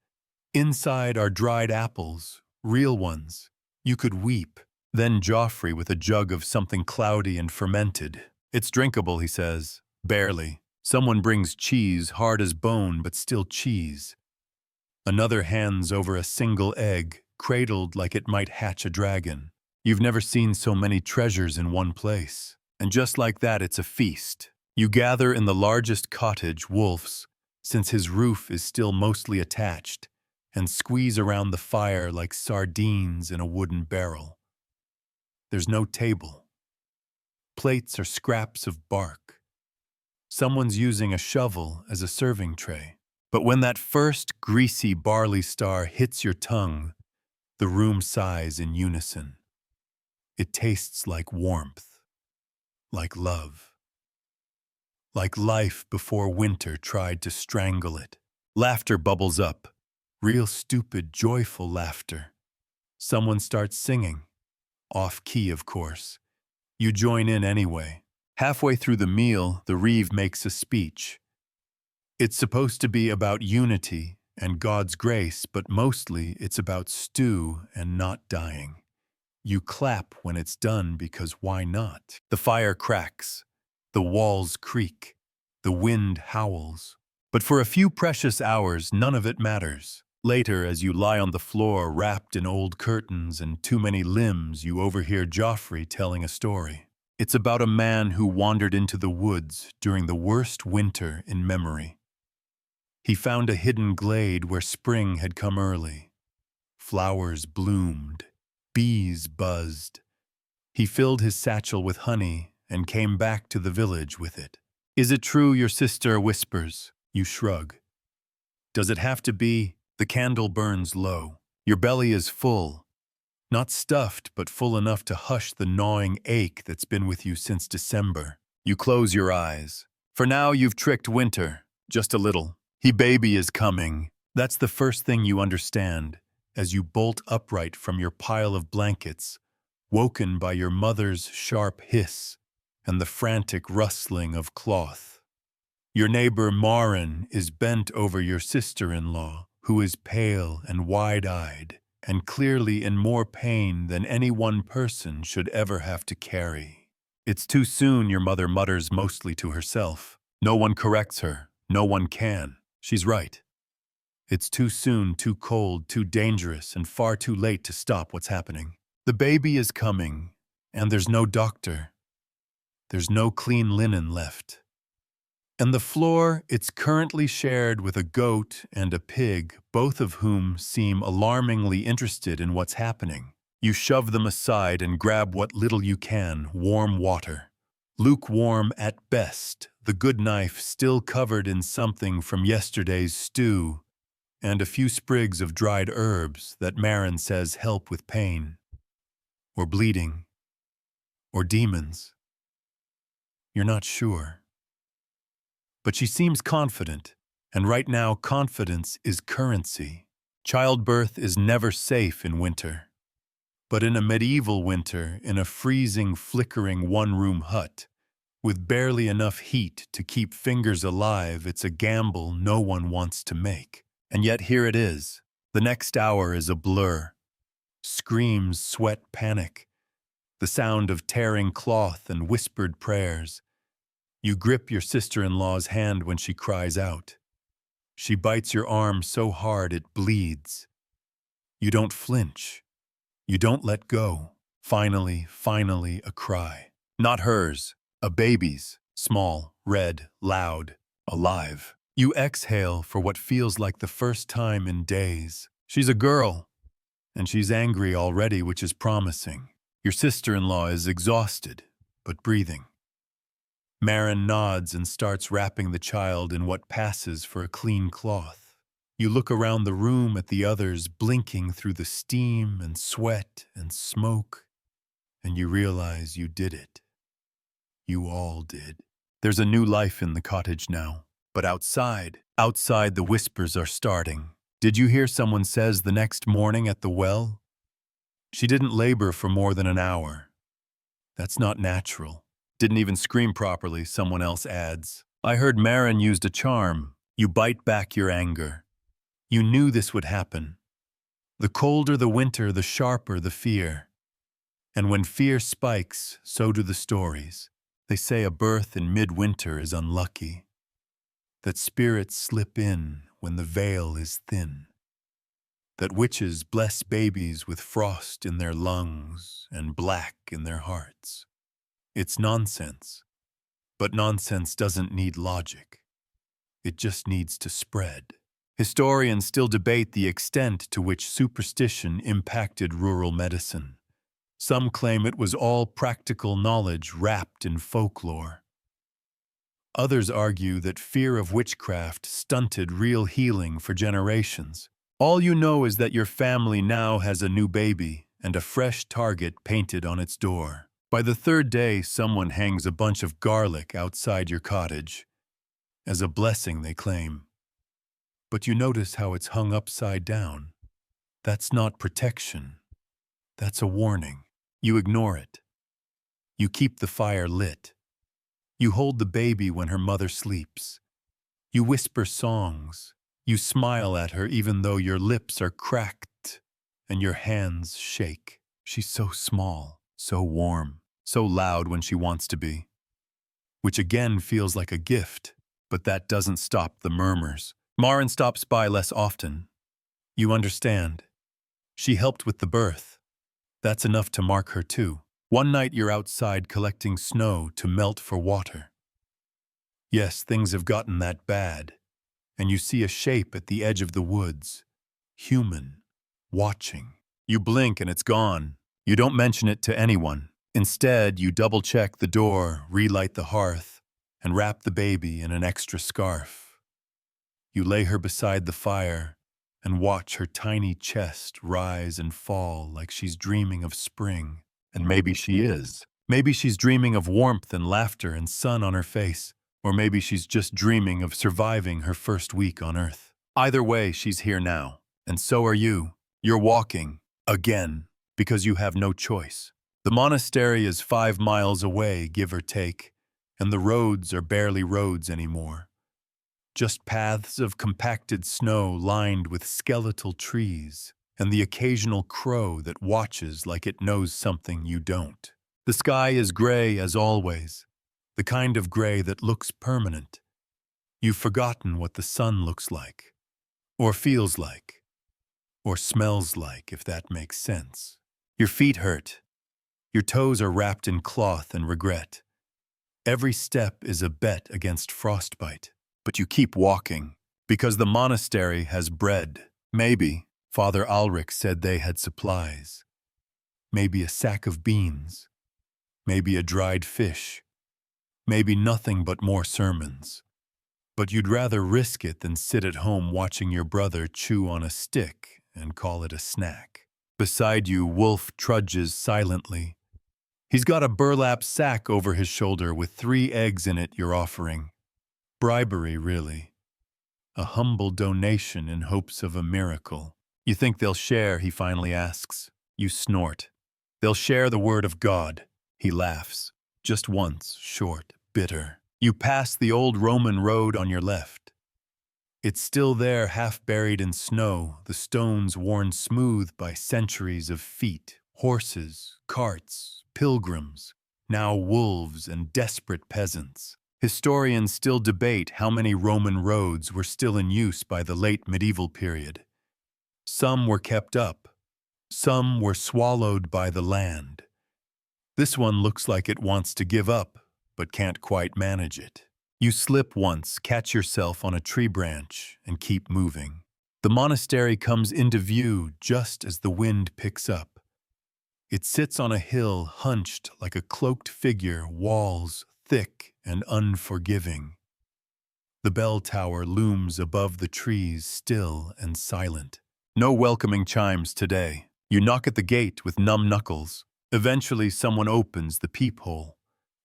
Speaker 1: "Inside are dried apples, real ones. You could weep." Then Joffrey with a jug of something cloudy and fermented. It's drinkable, he says. Barely. Someone brings cheese, hard as bone, but still cheese. Another hands over a single egg, cradled like it might hatch a dragon. You've never seen so many treasures in one place. And just like that, it's a feast. You gather in the largest cottage, Wolf's, since his roof is still mostly attached, and squeeze around the fire like sardines in a wooden barrel. There's no table. Plates are scraps of bark. Someone's using a shovel as a serving tray. But when that first greasy barley star hits your tongue, the room sighs in unison. It tastes like warmth, like love, like life before winter tried to strangle it. Laughter bubbles up, real stupid, joyful laughter. Someone starts singing, off key, of course. You join in anyway. Halfway through the meal, the Reeve makes a speech. It's supposed to be about unity and God's grace, but mostly it's about stew and not dying. You clap when it's done because why not? The fire cracks. The walls creak. The wind howls. But for a few precious hours, none of it matters. Later, as you lie on the floor wrapped in old curtains and too many limbs, you overhear Joffrey telling a story. It's about a man who wandered into the woods during the worst winter in memory. He found a hidden glade where spring had come early. Flowers bloomed. Bees buzzed. He filled his satchel with honey and came back to the village with it. Is it true, your sister whispers? You shrug. Does it have to be? The candle burns low. Your belly is full. Not stuffed, but full enough to hush the gnawing ache that's been with you since December. You close your eyes. For now, you've tricked winter. Just a little. He baby is coming. That's the first thing you understand as you bolt upright from your pile of blankets, woken by your mother's sharp hiss and the frantic rustling of cloth. Your neighbor Marin is bent over your sister-in-law, who is pale and wide-eyed, and clearly in more pain than any one person should ever have to carry. It's too soon, your mother mutters mostly to herself. No one corrects her. No one can. She's right. It's too soon, too cold, too dangerous, and far too late to stop what's happening. The baby is coming, and there's no doctor. There's no clean linen left. And the floor, it's currently shared with a goat and a pig, both of whom seem alarmingly interested in what's happening. You shove them aside and grab what little you can, warm water. Lukewarm at best, the good knife still covered in something from yesterday's stew, and a few sprigs of dried herbs that Marin says help with pain, or bleeding, or demons. You're not sure. But she seems confident, and right now confidence is currency. Childbirth is never safe in winter. But in a medieval winter, in a freezing, flickering one-room hut, with barely enough heat to keep fingers alive, it's a gamble no one wants to make. And yet here it is. The next hour is a blur. Screams, sweat, panic. The sound of tearing cloth and whispered prayers. You grip your sister-in-law's hand when she cries out. She bites your arm so hard it bleeds. You don't flinch. You don't let go. Finally, a cry. Not hers, a baby's. Small, red, loud, alive. You exhale for what feels like the first time in days. She's a girl, and she's angry already, which is promising. Your sister-in-law is exhausted, but breathing. Marin nods and starts wrapping the child in what passes for a clean cloth. You look around the room at the others blinking through the steam and sweat and smoke, and you realize you did it. You all did. There's a new life in the cottage now, but outside the whispers are starting. Did you hear someone says the next morning at the well? She didn't labor for more than an hour. That's not natural. Didn't even scream properly, someone else adds. I heard Marin used a charm. You bite back your anger. You knew this would happen. The colder the winter, the sharper the fear. And when fear spikes, so do the stories. They say a birth in midwinter is unlucky, that spirits slip in when the veil is thin, that witches bless babies with frost in their lungs and black in their hearts. It's nonsense, but nonsense doesn't need logic. It just needs to spread. Historians still debate the extent to which superstition impacted rural medicine. Some claim it was all practical knowledge wrapped in folklore. Others argue that fear of witchcraft stunted real healing for generations. All you know is that your family now has a new baby and a fresh target painted on its door. By the third day, someone hangs a bunch of garlic outside your cottage, as a blessing, they claim. But you notice how it's hung upside down. That's not protection. That's a warning. You ignore it. You keep the fire lit. You hold the baby when her mother sleeps. You whisper songs. You smile at her even though your lips are cracked and your hands shake. She's so small, so warm, so loud when she wants to be. Which again feels like a gift, but that doesn't stop the murmurs. Marin stops by less often. You understand. She helped with the birth. That's enough to mark her too. One night you're outside collecting snow to melt for water. Yes, things have gotten that bad, and you see a shape at the edge of the woods. Human. Watching. You blink and it's gone. You don't mention it to anyone. Instead, you double-check the door, relight the hearth, and wrap the baby in an extra scarf. You lay her beside the fire and watch her tiny chest rise and fall like she's dreaming of spring. And maybe she is. Maybe she's dreaming of warmth and laughter and sun on her face. Or maybe she's just dreaming of surviving her first week on Earth. Either way, she's here now. And so are you. You're walking. Again. Because you have no choice. The monastery is 5 miles away, give or take. And the roads are barely roads anymore. Just paths of compacted snow lined with skeletal trees, and the occasional crow that watches like it knows something you don't. The sky is gray as always, the kind of gray that looks permanent. You've forgotten what the sun looks like, or feels like, or smells like, if that makes sense. Your feet hurt. Your toes are wrapped in cloth and regret. Every step is a bet against frostbite. But you keep walking, because the monastery has bread. Maybe, Father Ulrich said they had supplies. Maybe a sack of beans. Maybe a dried fish. Maybe nothing but more sermons. But you'd rather risk it than sit at home watching your brother chew on a stick and call it a snack. Beside you, Wolf trudges silently. He's got a burlap sack over his shoulder with 3 eggs in it you're offering. Bribery, really. A humble donation in hopes of a miracle. You think they'll share, he finally asks. You snort. They'll share the word of God. He laughs. Just once, short, bitter. You pass the old Roman road on your left. It's still there, half buried in snow, the stones worn smooth by centuries of feet, horses, carts, pilgrims, now wolves and desperate peasants. Historians still debate how many Roman roads were still in use by the late medieval period. Some were kept up. Some were swallowed by the land. This one looks like it wants to give up, but can't quite manage it. You slip once, catch yourself on a tree branch, and keep moving. The monastery comes into view just as the wind picks up. It sits on a hill hunched like a cloaked figure, walls thick and unforgiving. The bell tower looms above the trees, still and silent. No welcoming chimes today. You knock at the gate with numb knuckles. Eventually, someone opens the peephole.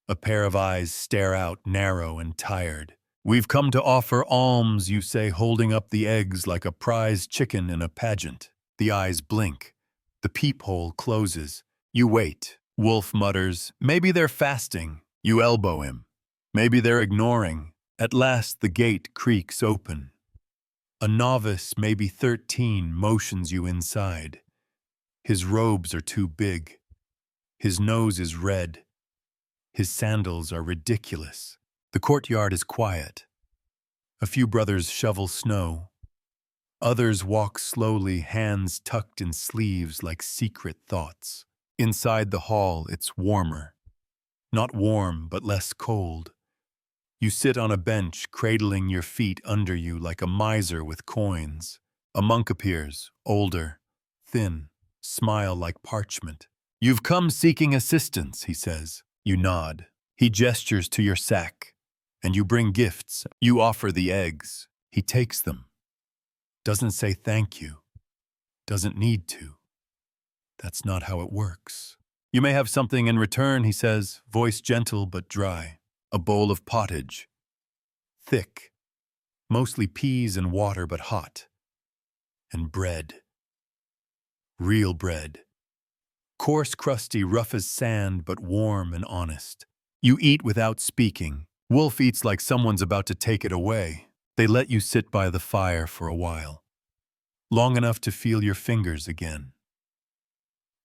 Speaker 1: A pair of eyes stare out, narrow and tired. "We've come to offer alms," you say, holding up the eggs like a prize chicken in a pageant. The eyes blink. The peephole closes. You wait. Wolf mutters, "Maybe they're fasting." You elbow him. Maybe they're ignoring. At last the gate creaks open. A novice, maybe 13, motions you inside. His robes are too big. His nose is red. His sandals are ridiculous. The courtyard is quiet. A few brothers shovel snow. Others walk slowly, hands tucked in sleeves like secret thoughts. Inside the hall, it's warmer. Not warm, but less cold. You sit on a bench, cradling your feet under you like a miser with coins. A monk appears, older, thin, smile like parchment. "You've come seeking assistance," he says. You nod. He gestures to your sack, and you bring gifts. You offer the eggs. He takes them. Doesn't say thank you. Doesn't need to. That's not how it works. "You may have something in return," he says, voice gentle but dry. A bowl of pottage. Thick. Mostly peas and water, but hot. And bread. Real bread. Coarse, crusty, rough as sand, but warm and honest. You eat without speaking. Wolf eats like someone's about to take it away. They let you sit by the fire for a while. Long enough to feel your fingers again.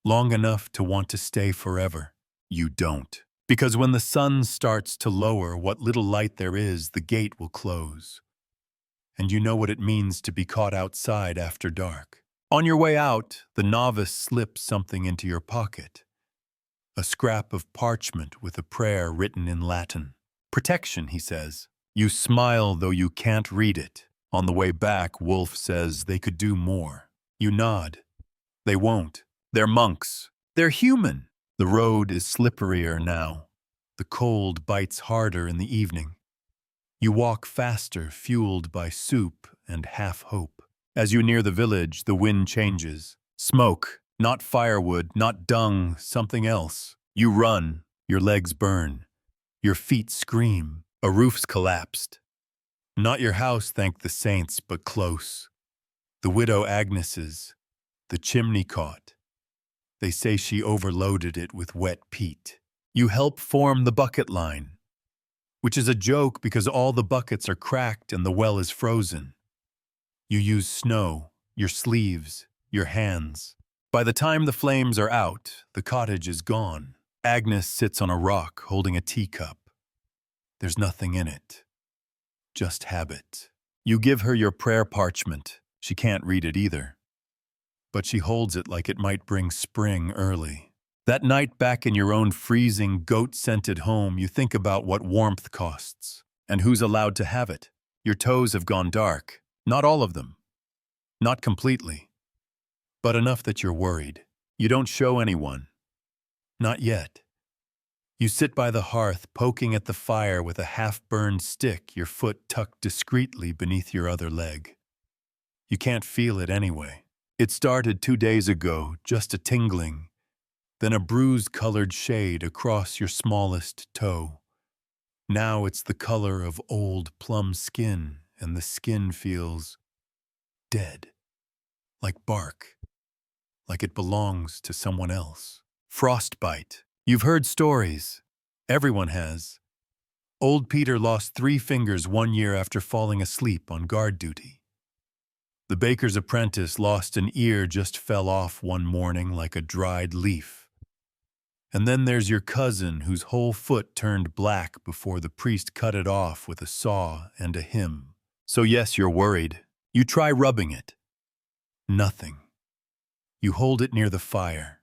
Speaker 1: Long enough to want to stay forever. You don't. Because when the sun starts to lower what little light there is, the gate will close. And you know what it means to be caught outside after dark. On your way out, the novice slips something into your pocket. A scrap of parchment with a prayer written in Latin. "Protection," he says. You smile, though you can't read it. On the way back, Wolf says they could do more. You nod. They won't. They're monks. They're human. The road is slipperier now. The cold bites harder in the evening. You walk faster, fueled by soup and half-hope. As you near the village, the wind changes. Smoke, not firewood, not dung, something else. You run. Your legs burn. Your feet scream. A roof's collapsed. Not your house, thank the saints, but close. The widow Agnes's. The chimney caught. They say she overloaded it with wet peat. You help form the bucket line, which is a joke because all the buckets are cracked and the well is frozen. You use snow, your sleeves, your hands. By the time the flames are out, the cottage is gone. Agnes sits on a rock holding a teacup. There's nothing in it. Just habit. You give her your prayer parchment. She can't read it either. But she holds it like it might bring spring early. That night back in your own freezing, goat-scented home, you think about what warmth costs and who's allowed to have it. Your toes have gone dark. Not all of them. Not completely. But enough that you're worried. You don't show anyone. Not yet. You sit by the hearth, poking at the fire with a half-burned stick, your foot tucked discreetly beneath your other leg. You can't feel it anyway. It started 2 days ago, just a tingling, then a bruise-colored shade across your smallest toe. Now it's the color of old plum skin, and the skin feels dead, like bark, like it belongs to someone else. Frostbite. You've heard stories. Everyone has. Old Peter lost 3 fingers 1 year after falling asleep on guard duty. The baker's apprentice lost an ear, just fell off one morning like a dried leaf. And then there's your cousin whose whole foot turned black before the priest cut it off with a saw and a hymn. So yes, you're worried. You try rubbing it. Nothing. You hold it near the fire.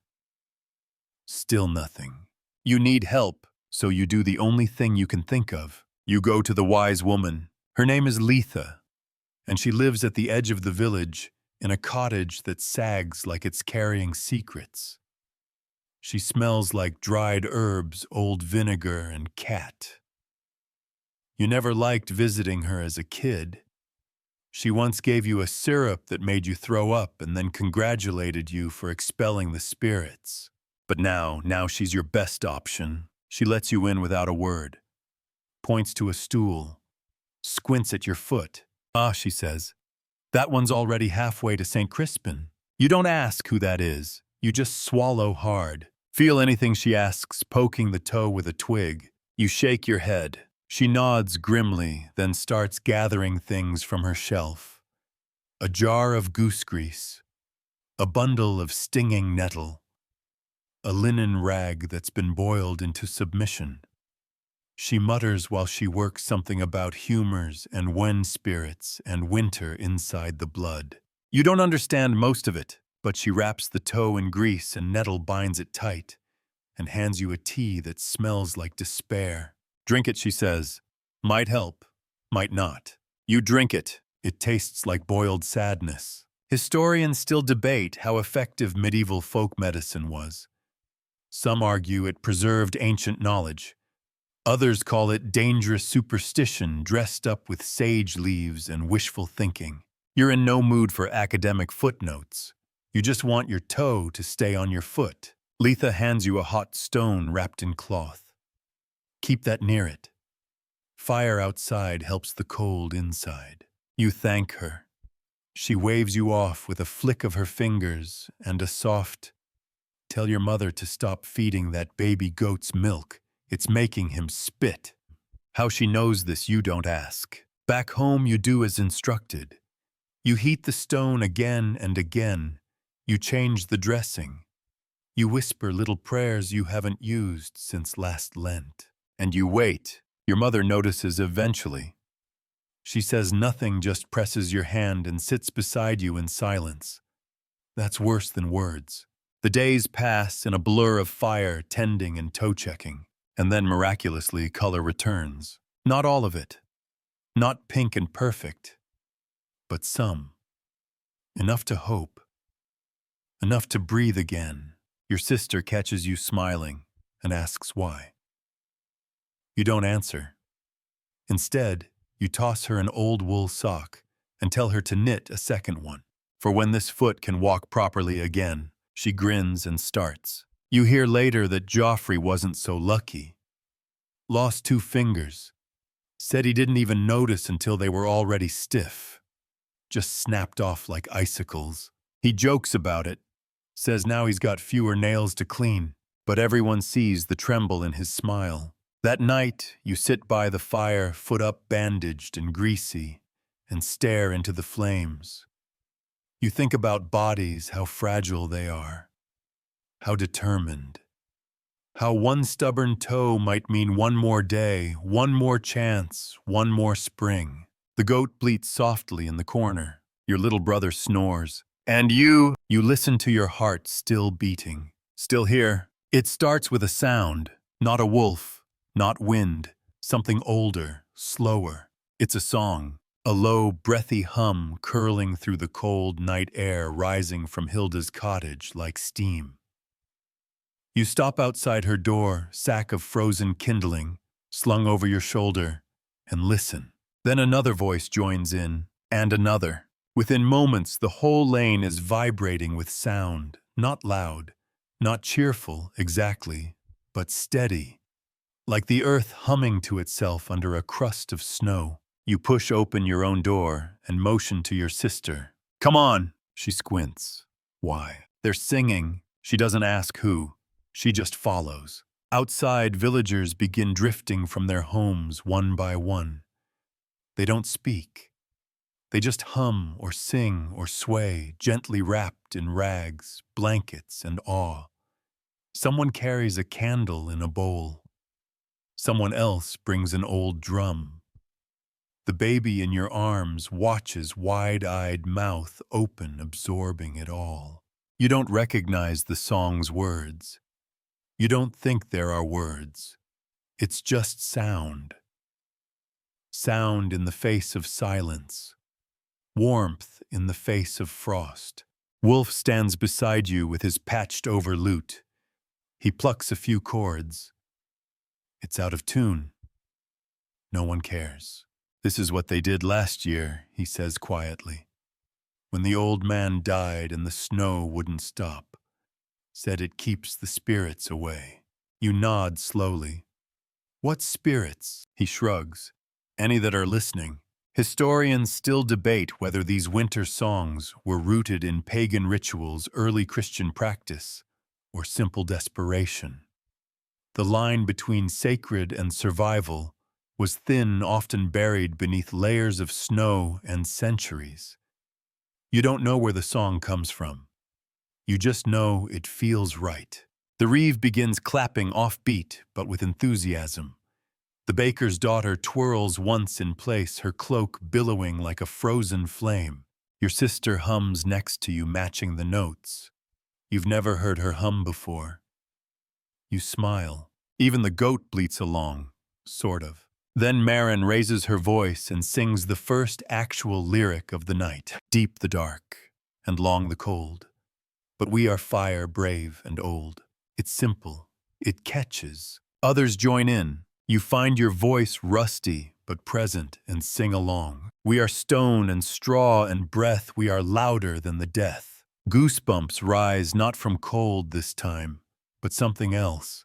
Speaker 1: Still nothing. You need help, so you do the only thing you can think of. You go to the wise woman. Her name is Letha, and she lives at the edge of the village in a cottage that sags like it's carrying secrets. She smells like dried herbs, old vinegar, and cat. You never liked visiting her as a kid. She once gave you a syrup that made you throw up and then congratulated you for expelling the spirits. But now she's your best option. She lets you in without a word. Points to a stool. Squints at your foot. "Ah," she says, "that one's already halfway to St. Crispin." You don't ask who that is. You just swallow hard. Feel anything she asks, poking the toe with a twig. You shake your head. She nods grimly, then starts gathering things from her shelf. A jar of goose grease. A bundle of stinging nettle. a linen rag that's been boiled into submission. She mutters while she works something about humors and wind spirits and winter inside the blood. You don't understand most of it, but she wraps the toe in grease and nettle binds it tight and hands you a tea that smells like despair. Drink it, she says. Might help, might not. You drink it. It tastes like boiled sadness. Historians still debate how effective medieval folk medicine was. Some argue it preserved ancient knowledge. Others call it dangerous superstition dressed up with sage leaves and wishful thinking. You're in no mood for academic footnotes. You just want your toe to stay on your foot. Letha hands you a hot stone wrapped in cloth. Keep that near it. Fire outside helps the cold inside. You thank her. She waves you off with a flick of her fingers and a soft, "Tell your mother to stop feeding that baby goat's milk. It's making him spit." How she knows this, you don't ask. Back home, you do as instructed. You heat the stone again and again. You change the dressing. You whisper little prayers you haven't used since last Lent. And you wait. Your mother notices eventually. She says nothing, just presses your hand and sits beside you in silence. That's worse than words. The days pass in a blur of fire, tending and toe-checking. And then miraculously, color returns. Not all of it. Not pink and perfect. But some. Enough to hope. Enough to breathe again. Your sister catches you smiling and asks why. You don't answer. Instead, you toss her an old wool sock and tell her to knit a second one. For when this foot can walk properly again, she grins and starts. You hear later that Joffrey wasn't so lucky. Lost 2 fingers. Said he didn't even notice until they were already stiff. Just snapped off like icicles. He jokes about it. Says now he's got fewer nails to clean. But everyone sees the tremble in his smile. That night, you sit by the fire, foot up bandaged and greasy, and stare into the flames. You think about bodies, how fragile they are. How determined. How one stubborn toe might mean one more day, one more chance, one more spring. The goat bleats softly in the corner. Your little brother snores. And you listen to your heart still beating. Still here. It starts with a sound, not a wolf, not wind, something older, slower. It's a song, a low, breathy hum curling through the cold night air rising from Hilda's cottage like steam. You stop outside her door, sack of frozen kindling, slung over your shoulder, and listen. Then another voice joins in, and another. Within moments, the whole lane is vibrating with sound, not loud, not cheerful exactly, but steady. Like the earth humming to itself under a crust of snow. You push open your own door and motion to your sister. "Come on!" She squints. Why? They're singing. She doesn't ask who. She just follows. Outside, villagers begin drifting from their homes one by one. They don't speak. They just hum or sing or sway, gently wrapped in rags, blankets, and awe. Someone carries a candle in a bowl. Someone else brings an old drum. The baby in your arms watches, wide-eyed, mouth open, absorbing it all. You don't recognize the song's words. You don't think there are words. It's just sound. Sound in the face of silence. Warmth in the face of frost. Wolf stands beside you with his patched-over lute. He plucks a few chords. It's out of tune. No one cares. "This is what they did last year," he says quietly. "When the old man died and the snow wouldn't stop. Said it keeps the spirits away." You nod slowly. "What spirits?" He shrugs. "Any that are listening." Historians still debate whether these winter songs were rooted in pagan rituals, early Christian practice, or simple desperation. The line between sacred and survival was thin, often buried beneath layers of snow and centuries. You don't know where the song comes from. You just know it feels right. The The reeve begins clapping off-beat, but with enthusiasm. The baker's daughter twirls once in place, her cloak billowing like a frozen flame. Your sister hums next to you, matching the notes. You've never heard her hum before. You smile. Even the goat bleats along, sort of. Then Marin raises her voice and sings the first actual lyric of the night. Deep the dark, and long the cold. But we are fire, brave and old. It's simple. It catches. Others join in. You find your voice rusty, but present, and sing along. We are stone and straw and breath. We are louder than the death. Goosebumps rise not from cold this time, but something else.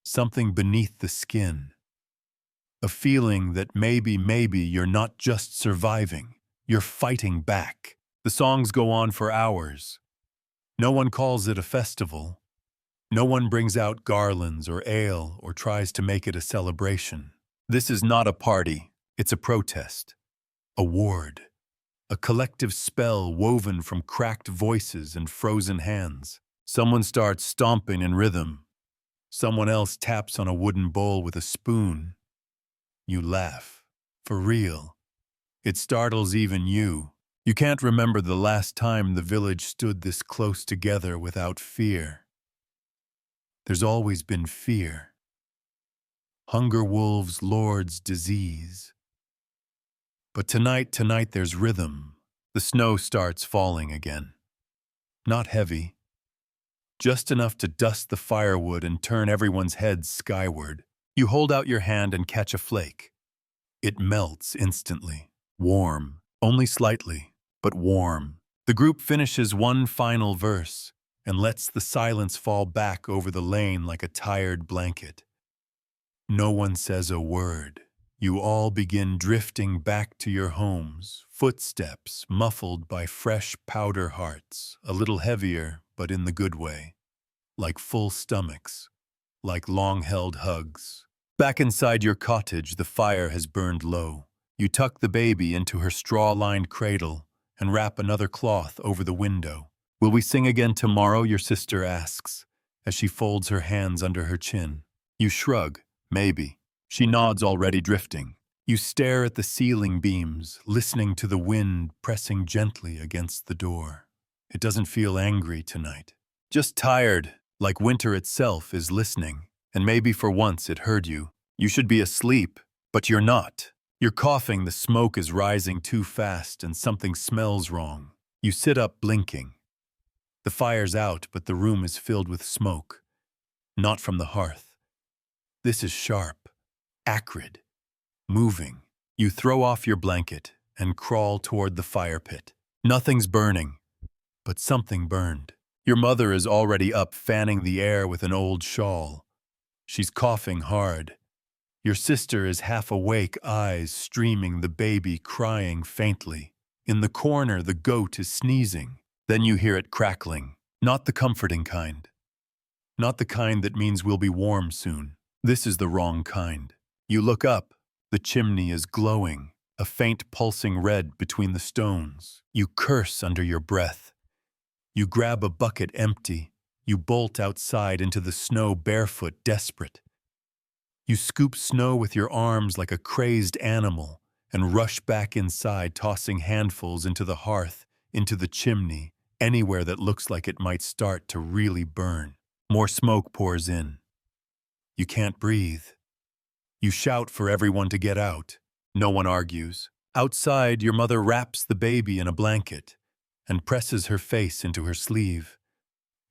Speaker 1: Something beneath the skin. A feeling that maybe you're not just surviving, you're fighting back. The songs go on for hours. No one calls it a festival. No one brings out garlands or ale or tries to make it a celebration. This is not a party, it's a protest. A ward. A collective spell woven from cracked voices and frozen hands. Someone starts stomping in rhythm. Someone else taps on a wooden bowl with a spoon. You laugh. For real. It startles even you. You can't remember the last time the village stood this close together without fear. There's always been fear. Hunger wolves, lords, disease. But tonight there's rhythm. The snow starts falling again. Not heavy. Just enough to dust the firewood and turn everyone's heads skyward. You hold out your hand and catch a flake. It melts instantly. Warm. Only slightly, but warm. The group finishes one final verse and lets the silence fall back over the lane like a tired blanket. No one says a word. You all begin drifting back to your homes, footsteps muffled by fresh powder hearts, a little heavier, but in the good way. Like full stomachs, like long-held hugs. Back inside your cottage, the fire has burned low. You tuck the baby into her straw-lined cradle and wrap another cloth over the window. Will we sing again tomorrow? Your sister asks, as she folds her hands under her chin. You shrug, maybe. She nods, already drifting. You stare at the ceiling beams, listening to the wind pressing gently against the door. It doesn't feel angry tonight. Just tired, like winter itself is listening, and maybe for once it heard you. You should be asleep, but you're not. You're coughing, the smoke is rising too fast, and something smells wrong. You sit up, blinking. The fire's out, but the room is filled with smoke. Not from the hearth. This is sharp, acrid, moving. You throw off your blanket and crawl toward the fire pit. Nothing's burning, but something burned. Your mother is already up, fanning the air with an old shawl. She's coughing hard. Your sister is half awake, eyes streaming, the baby crying faintly. In the corner, the goat is sneezing. Then you hear it crackling. Not the comforting kind. Not the kind that means we'll be warm soon. This is the wrong kind. You look up. The chimney is glowing, a faint pulsing red between the stones. You curse under your breath. You grab a bucket empty. You bolt outside into the snow barefoot, desperate. You scoop snow with your arms like a crazed animal and rush back inside, tossing handfuls into the hearth, into the chimney, anywhere that looks like it might start to really burn. More smoke pours in. You can't breathe. You shout for everyone to get out. No one argues. Outside, your mother wraps the baby in a blanket and presses her face into her sleeve.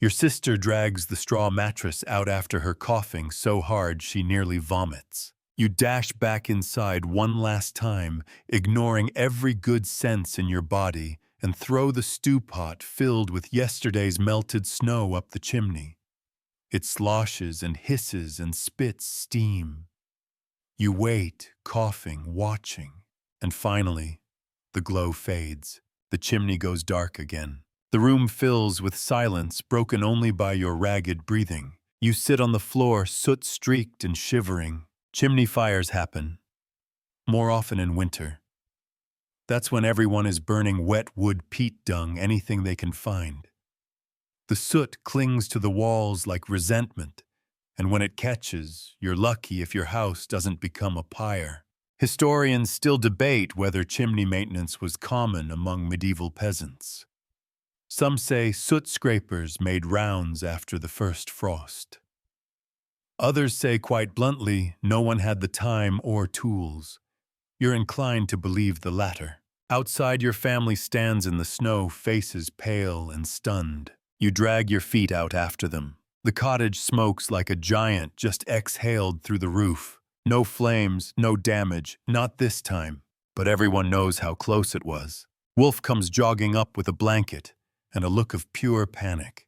Speaker 1: Your sister drags the straw mattress out after her, coughing so hard she nearly vomits. You dash back inside one last time, ignoring every good sense in your body, and throw the stew pot filled with yesterday's melted snow up the chimney. It sloshes and hisses and spits steam. You wait, coughing, watching, and finally, the glow fades. The chimney goes dark again. The room fills with silence, broken only by your ragged breathing. You sit on the floor, soot-streaked and shivering. Chimney fires happen, more often in winter. That's when everyone is burning wet wood, peat dung, anything they can find. The soot clings to the walls like resentment, and when it catches, you're lucky if your house doesn't become a pyre. Historians still debate whether chimney maintenance was common among medieval peasants. Some say soot scrapers made rounds after the first frost. Others say quite bluntly no one had the time or tools. You're inclined to believe the latter. Outside, your family stands in the snow, faces pale and stunned. You drag your feet out after them. The cottage smokes like a giant just exhaled through the roof. No flames, no damage, not this time. But everyone knows how close it was. Wolf comes jogging up with a blanket and a look of pure panic.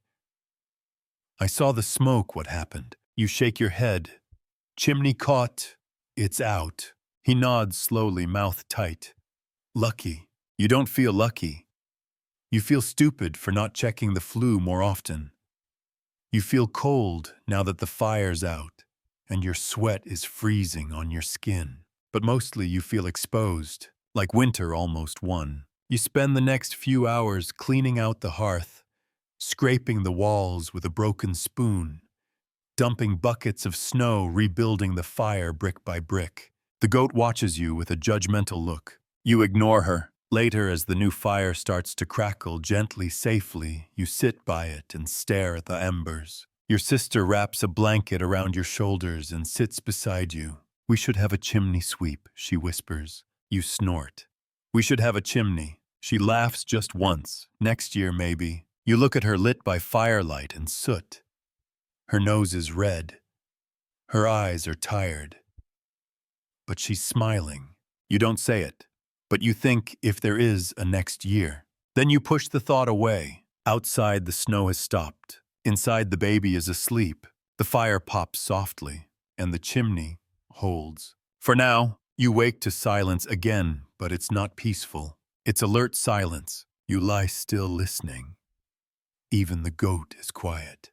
Speaker 1: I saw the smoke, what happened? You shake your head. Chimney caught. It's out. He nods slowly, mouth tight. Lucky. You don't feel lucky. You feel stupid for not checking the flue more often. You feel cold now that the fire's out, and your sweat is freezing on your skin. But mostly you feel exposed, like winter almost won. You spend the next few hours cleaning out the hearth, scraping the walls with a broken spoon, dumping buckets of snow, rebuilding the fire brick by brick. The goat watches you with a judgmental look. You ignore her. Later, as the new fire starts to crackle gently, safely, you sit by it and stare at the embers. Your sister wraps a blanket around your shoulders and sits beside you. "We should have a chimney sweep," she whispers. You snort. "We should have a chimney." She laughs just once. "Next year, maybe." You look at her lit by firelight and soot. Her nose is red. Her eyes are tired. But she's smiling. You don't say it. But you think if there is a next year. Then you push the thought away. Outside, the snow has stopped. Inside, the baby is asleep. The fire pops softly, and the chimney holds. For now, you wake to silence again, but it's not peaceful. It's alert silence. You lie still listening. Even the goat is quiet.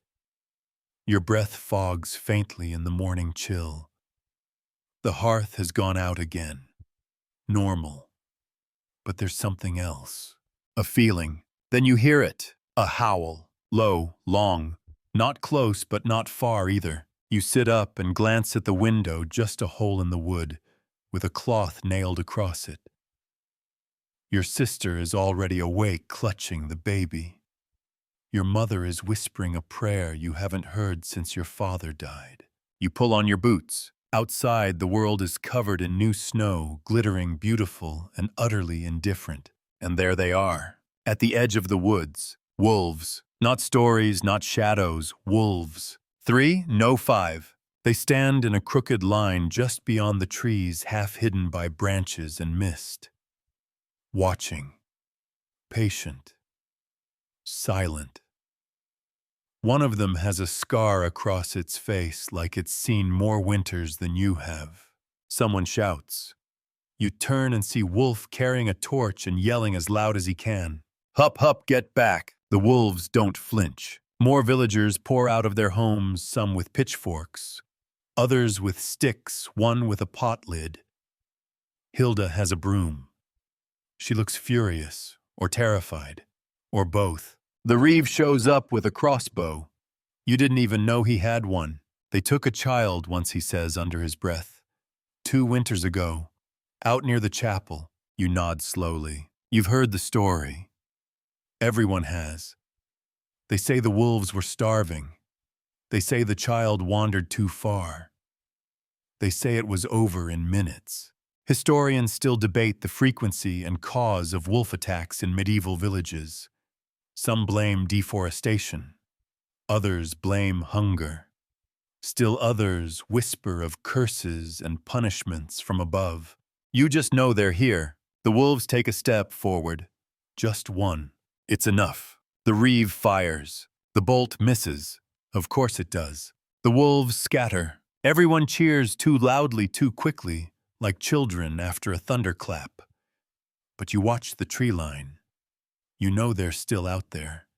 Speaker 1: Your breath fogs faintly in the morning chill. The hearth has gone out again. Normal. But there's something else. A feeling. Then you hear it. A howl. Low, long. Not close, but not far either. You sit up and glance at the window, just a hole in the wood, with a cloth nailed across it. Your sister is already awake, clutching the baby. Your mother is whispering a prayer you haven't heard since your father died. You pull on your boots. Outside, the world is covered in new snow, glittering beautiful and utterly indifferent. And there they are, at the edge of the woods. Wolves. Not stories, not shadows. Wolves. 3, no 5. They stand in a crooked line just beyond the trees, half hidden by branches and mist. Watching. Patient. Silent. One of them has a scar across its face, like it's seen more winters than you have. Someone shouts. You turn and see Wolf carrying a torch and yelling as loud as he can. "Hup, hup, get back!" The wolves don't flinch. More villagers pour out of their homes, some with pitchforks, others with sticks, one with a pot lid. Hilda has a broom. She looks furious, or terrified, or both. The reeve shows up with a crossbow. You didn't even know he had one. "They took a child once," he says under his breath. 2 winters ago. Out near the chapel. You nod slowly. You've heard the story. Everyone has. They say the wolves were starving. They say the child wandered too far. They say it was over in minutes. Historians still debate the frequency and cause of wolf attacks in medieval villages. Some blame deforestation. Others blame hunger. Still others whisper of curses and punishments from above. You just know they're here. The wolves take a step forward. Just one. It's enough. The reeve fires. The bolt misses. Of course it does. The wolves scatter. Everyone cheers too loudly, too quickly, like children after a thunderclap. But you watch the tree line. You know they're still out there,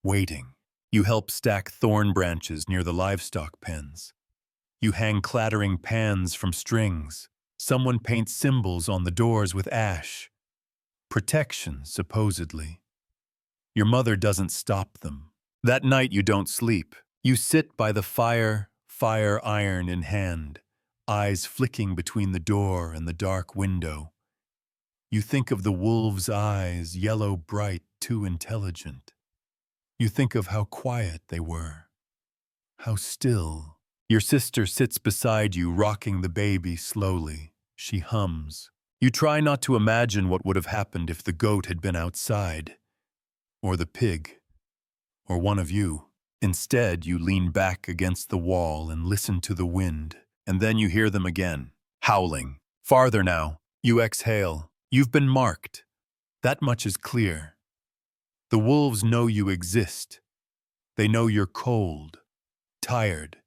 Speaker 1: waiting. You help stack thorn branches near the livestock pens. You hang clattering pans from strings. Someone paints symbols on the doors with ash. Protection, supposedly. Your mother doesn't stop them. That night you don't sleep. You sit by the fire, fire iron in hand, eyes flicking between the door and the dark window. You think of the wolves' eyes, yellow bright, too intelligent. You think of how quiet they were, how still. Your sister sits beside you, rocking the baby slowly. She hums. You try not to imagine what would have happened if the goat had been outside, or the pig, or one of you. Instead, you lean back against the wall and listen to the wind, and then you hear them again, howling. Farther now. You exhale. You've been marked. That much is clear. The wolves know you exist. They know you're cold, tired,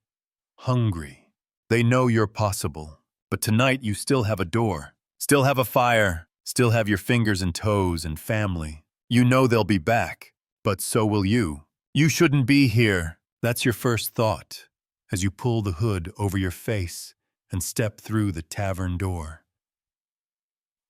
Speaker 1: hungry. They know you're possible. But tonight you still have a door, still have a fire, still have your fingers and toes and family. You know they'll be back, but so will you. You shouldn't be here. That's your first thought as you pull the hood over your face and step through the tavern door.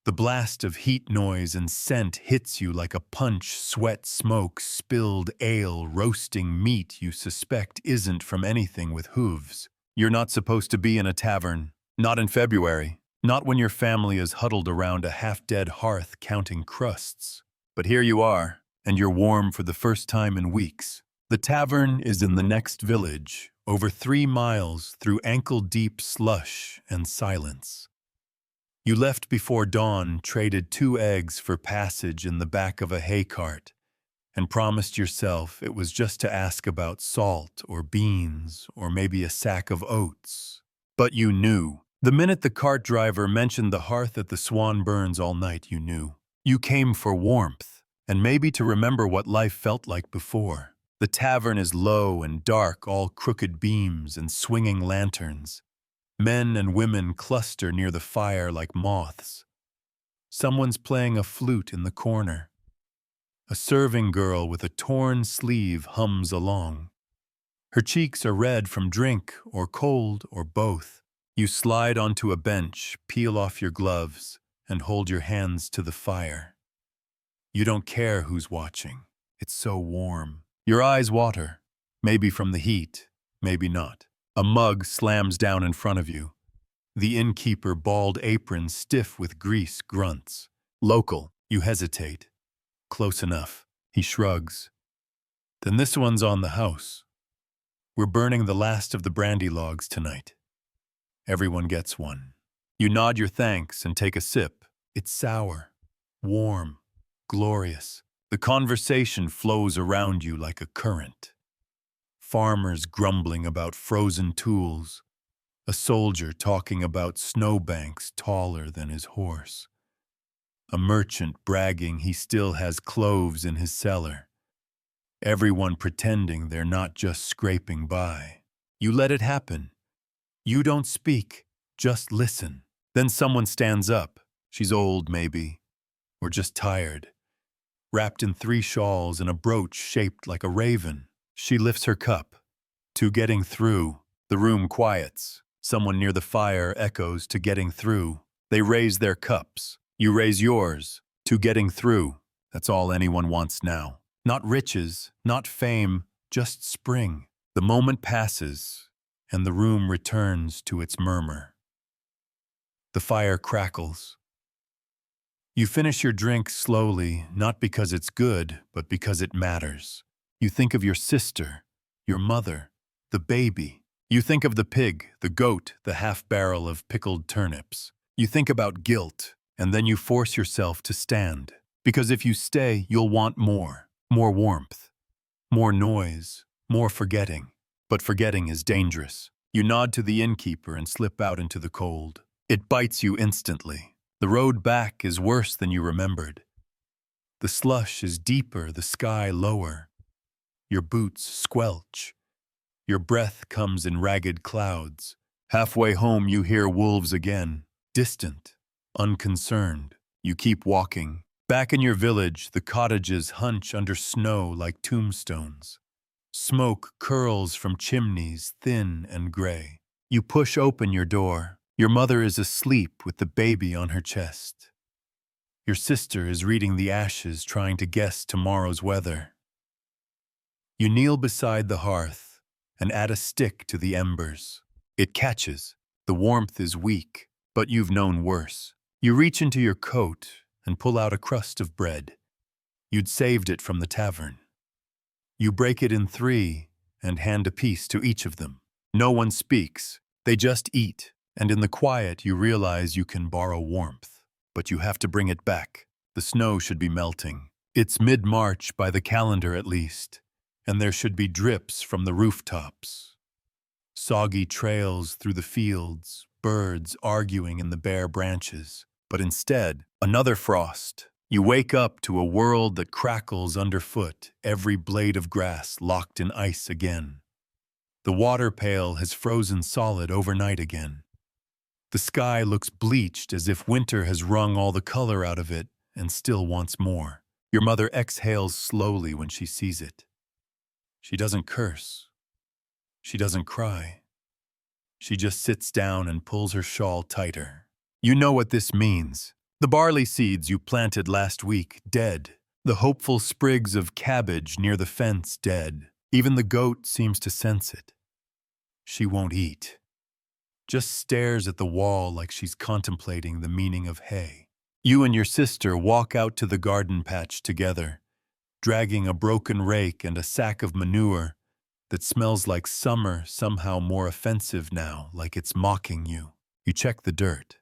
Speaker 1: The blast of heat, noise, and scent hits you like a punch, sweat, smoke, spilled ale, roasting meat you suspect isn't from anything with hooves. You're not supposed to be in a tavern, not in February, not when your family is huddled around a half-dead hearth counting crusts. But here you are, and you're warm for the first time in weeks. The tavern is in the next village, over 3 miles through ankle-deep slush and silence. You left before dawn, traded 2 eggs for passage in the back of a hay cart, and promised yourself it was just to ask about salt or beans or maybe a sack of oats. But you knew. The minute the cart driver mentioned the hearth at the Swan Burns all night, you knew. You came for warmth, and maybe to remember what life felt like before. The tavern is low and dark, all crooked beams and swinging lanterns. Men and women cluster near the fire like moths. Someone's playing a flute in the corner. A serving girl with a torn sleeve hums along. Her cheeks are red from drink or cold or both. You slide onto a bench, peel off your gloves, and hold your hands to the fire. You don't care who's watching. It's so warm. Your eyes water, maybe from the heat, maybe not. A mug slams down in front of you. The innkeeper, bald apron stiff with grease, grunts. Local. You hesitate. Close enough. He shrugs. Then this one's on the house. We're burning the last of the brandy logs tonight. Everyone gets one. You nod your thanks and take a sip. It's sour, warm, glorious. The conversation flows around you like a current. Farmers grumbling about frozen tools. A soldier talking about snowbanks taller than his horse. A merchant bragging he still has cloves in his cellar. Everyone pretending they're not just scraping by. You let it happen. You don't speak, just listen. Then someone stands up. She's old, maybe, or just tired. Wrapped in 3 shawls and a brooch shaped like a raven. She lifts her cup. To getting through. The room quiets. Someone near the fire echoes to getting through. They raise their cups. You raise yours. To getting through. That's all anyone wants now. Not riches, not fame, just spring. The moment passes, and the room returns to its murmur. The fire crackles. You finish your drink slowly, not because it's good, but because it matters. You think of your sister, your mother, the baby. You think of the pig, the goat, the half-barrel of pickled turnips. You think about guilt, and then you force yourself to stand. Because if you stay, you'll want more. More warmth. More noise. More forgetting. But forgetting is dangerous. You nod to the innkeeper and slip out into the cold. It bites you instantly. The road back is worse than you remembered. The slush is deeper, the sky lower. Your boots squelch. Your breath comes in ragged clouds. Halfway home you hear wolves again, distant, unconcerned. You keep walking. Back in your village, the cottages hunch under snow like tombstones. Smoke curls from chimneys, thin and gray. You push open your door. Your mother is asleep with the baby on her chest. Your sister is reading the ashes, trying to guess tomorrow's weather. You kneel beside the hearth and add a stick to the embers. It catches. The warmth is weak, but you've known worse. You reach into your coat and pull out a crust of bread. You'd saved it from the tavern. You break it in 3 and hand a piece to each of them. No one speaks. They just eat, and in the quiet you realize you can borrow warmth. But you have to bring it back. The snow should be melting. It's mid-March by the calendar at least, and there should be drips from the rooftops. Soggy trails through the fields, birds arguing in the bare branches. But instead, another frost. You wake up to a world that crackles underfoot, every blade of grass locked in ice again. The water pail has frozen solid overnight again. The sky looks bleached as if winter has wrung all the color out of it and still wants more. Your mother exhales slowly when she sees it. She doesn't curse. She doesn't cry. She just sits down and pulls her shawl tighter. You know what this means. The barley seeds you planted last week, dead. The hopeful sprigs of cabbage near the fence, dead. Even the goat seems to sense it. She won't eat. Just stares at the wall like she's contemplating the meaning of hay. You and your sister walk out to the garden patch together, dragging a broken rake and a sack of manure that smells like summer, somehow more offensive now, like it's mocking you. You check the dirt.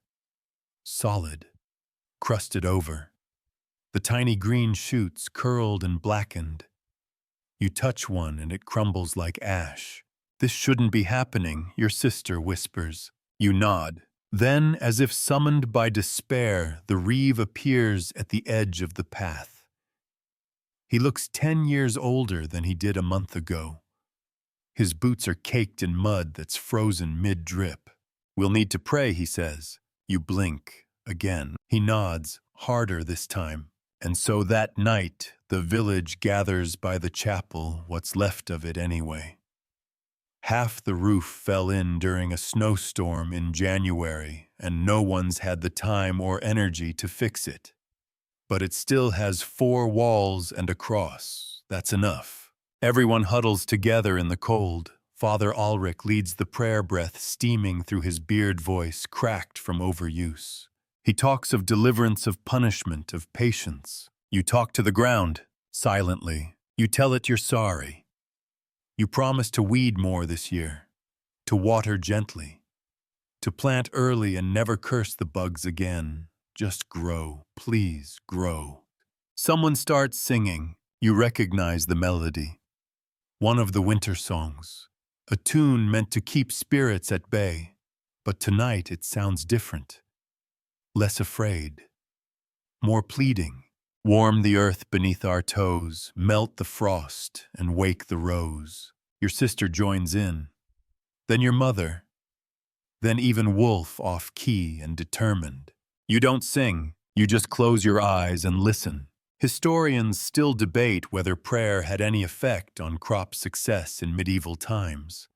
Speaker 1: Solid. Crusted over. The tiny green shoots curled and blackened. You touch one and it crumbles like ash. This shouldn't be happening, your sister whispers. You nod. Then, as if summoned by despair, the reeve appears at the edge of the path. He looks 10 years older than he did a month ago. His boots are caked in mud that's frozen mid-drip. We'll need to pray, he says. You blink. Again. He nods, harder this time. And so that night, the village gathers by the chapel, what's left of it anyway. Half the roof fell in during a snowstorm in January, and no one's had the time or energy to fix it. But it still has 4 walls and a cross. That's enough. Everyone huddles together in the cold. Father Ulrich leads the prayer, breath steaming through his beard, voice cracked from overuse. He talks of deliverance, of punishment, of patience. You talk to the ground, silently. You tell it you're sorry. You promise to weed more this year, to water gently, to plant early and never curse the bugs again. Just grow, please grow. Someone starts singing. You recognize the melody. One of the winter songs, a tune meant to keep spirits at bay. But tonight it sounds different. Less afraid, more pleading. Warm the earth beneath our toes, melt the frost, and wake the rose. Your sister joins in. Then your mother. Then even Wolf, off key and determined. You don't sing, you just close your eyes and listen. Historians still debate whether prayer had any effect on crop success in medieval times.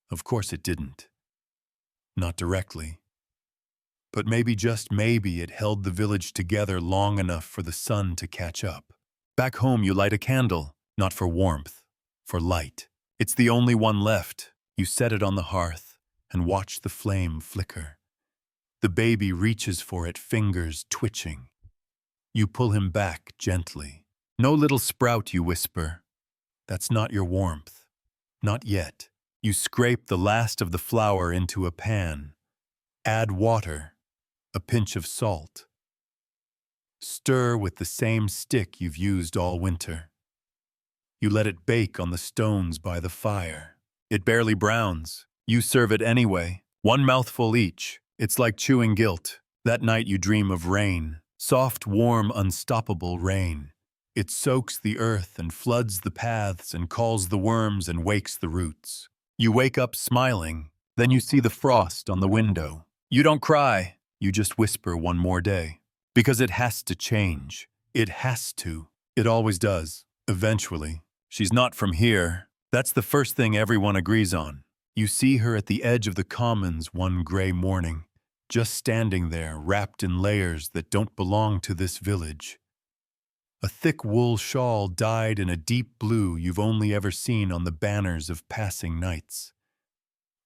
Speaker 1: Of course it didn't. Not directly. But maybe, just maybe, it held the village together long enough for the sun to catch up. Back home you light a candle, not for warmth, for light. It's the only one left. You set it on the hearth and watch the flame flicker. The baby reaches for it, fingers twitching. You pull him back gently. No little sprout, you whisper. That's not your warmth. Not yet. You scrape the last of the flour into a pan. Add water. A pinch of salt. Stir with the same stick you've used all winter. You let it bake on the stones by the fire. It barely browns. You serve it anyway, 1 mouthful each. It's like chewing guilt. That night you dream of rain, soft, warm, unstoppable rain. It soaks the earth and floods the paths and calls the worms and wakes the roots. You wake up smiling, then you see the frost on the window. You don't cry. You just whisper, one more day. Because it has to change. It has to. It always does. Eventually. She's not from here. That's the first thing everyone agrees on. You see her at the edge of the commons one gray morning, just standing there, wrapped in layers that don't belong to this village. A thick wool shawl dyed in a deep blue you've only ever seen on the banners of passing knights.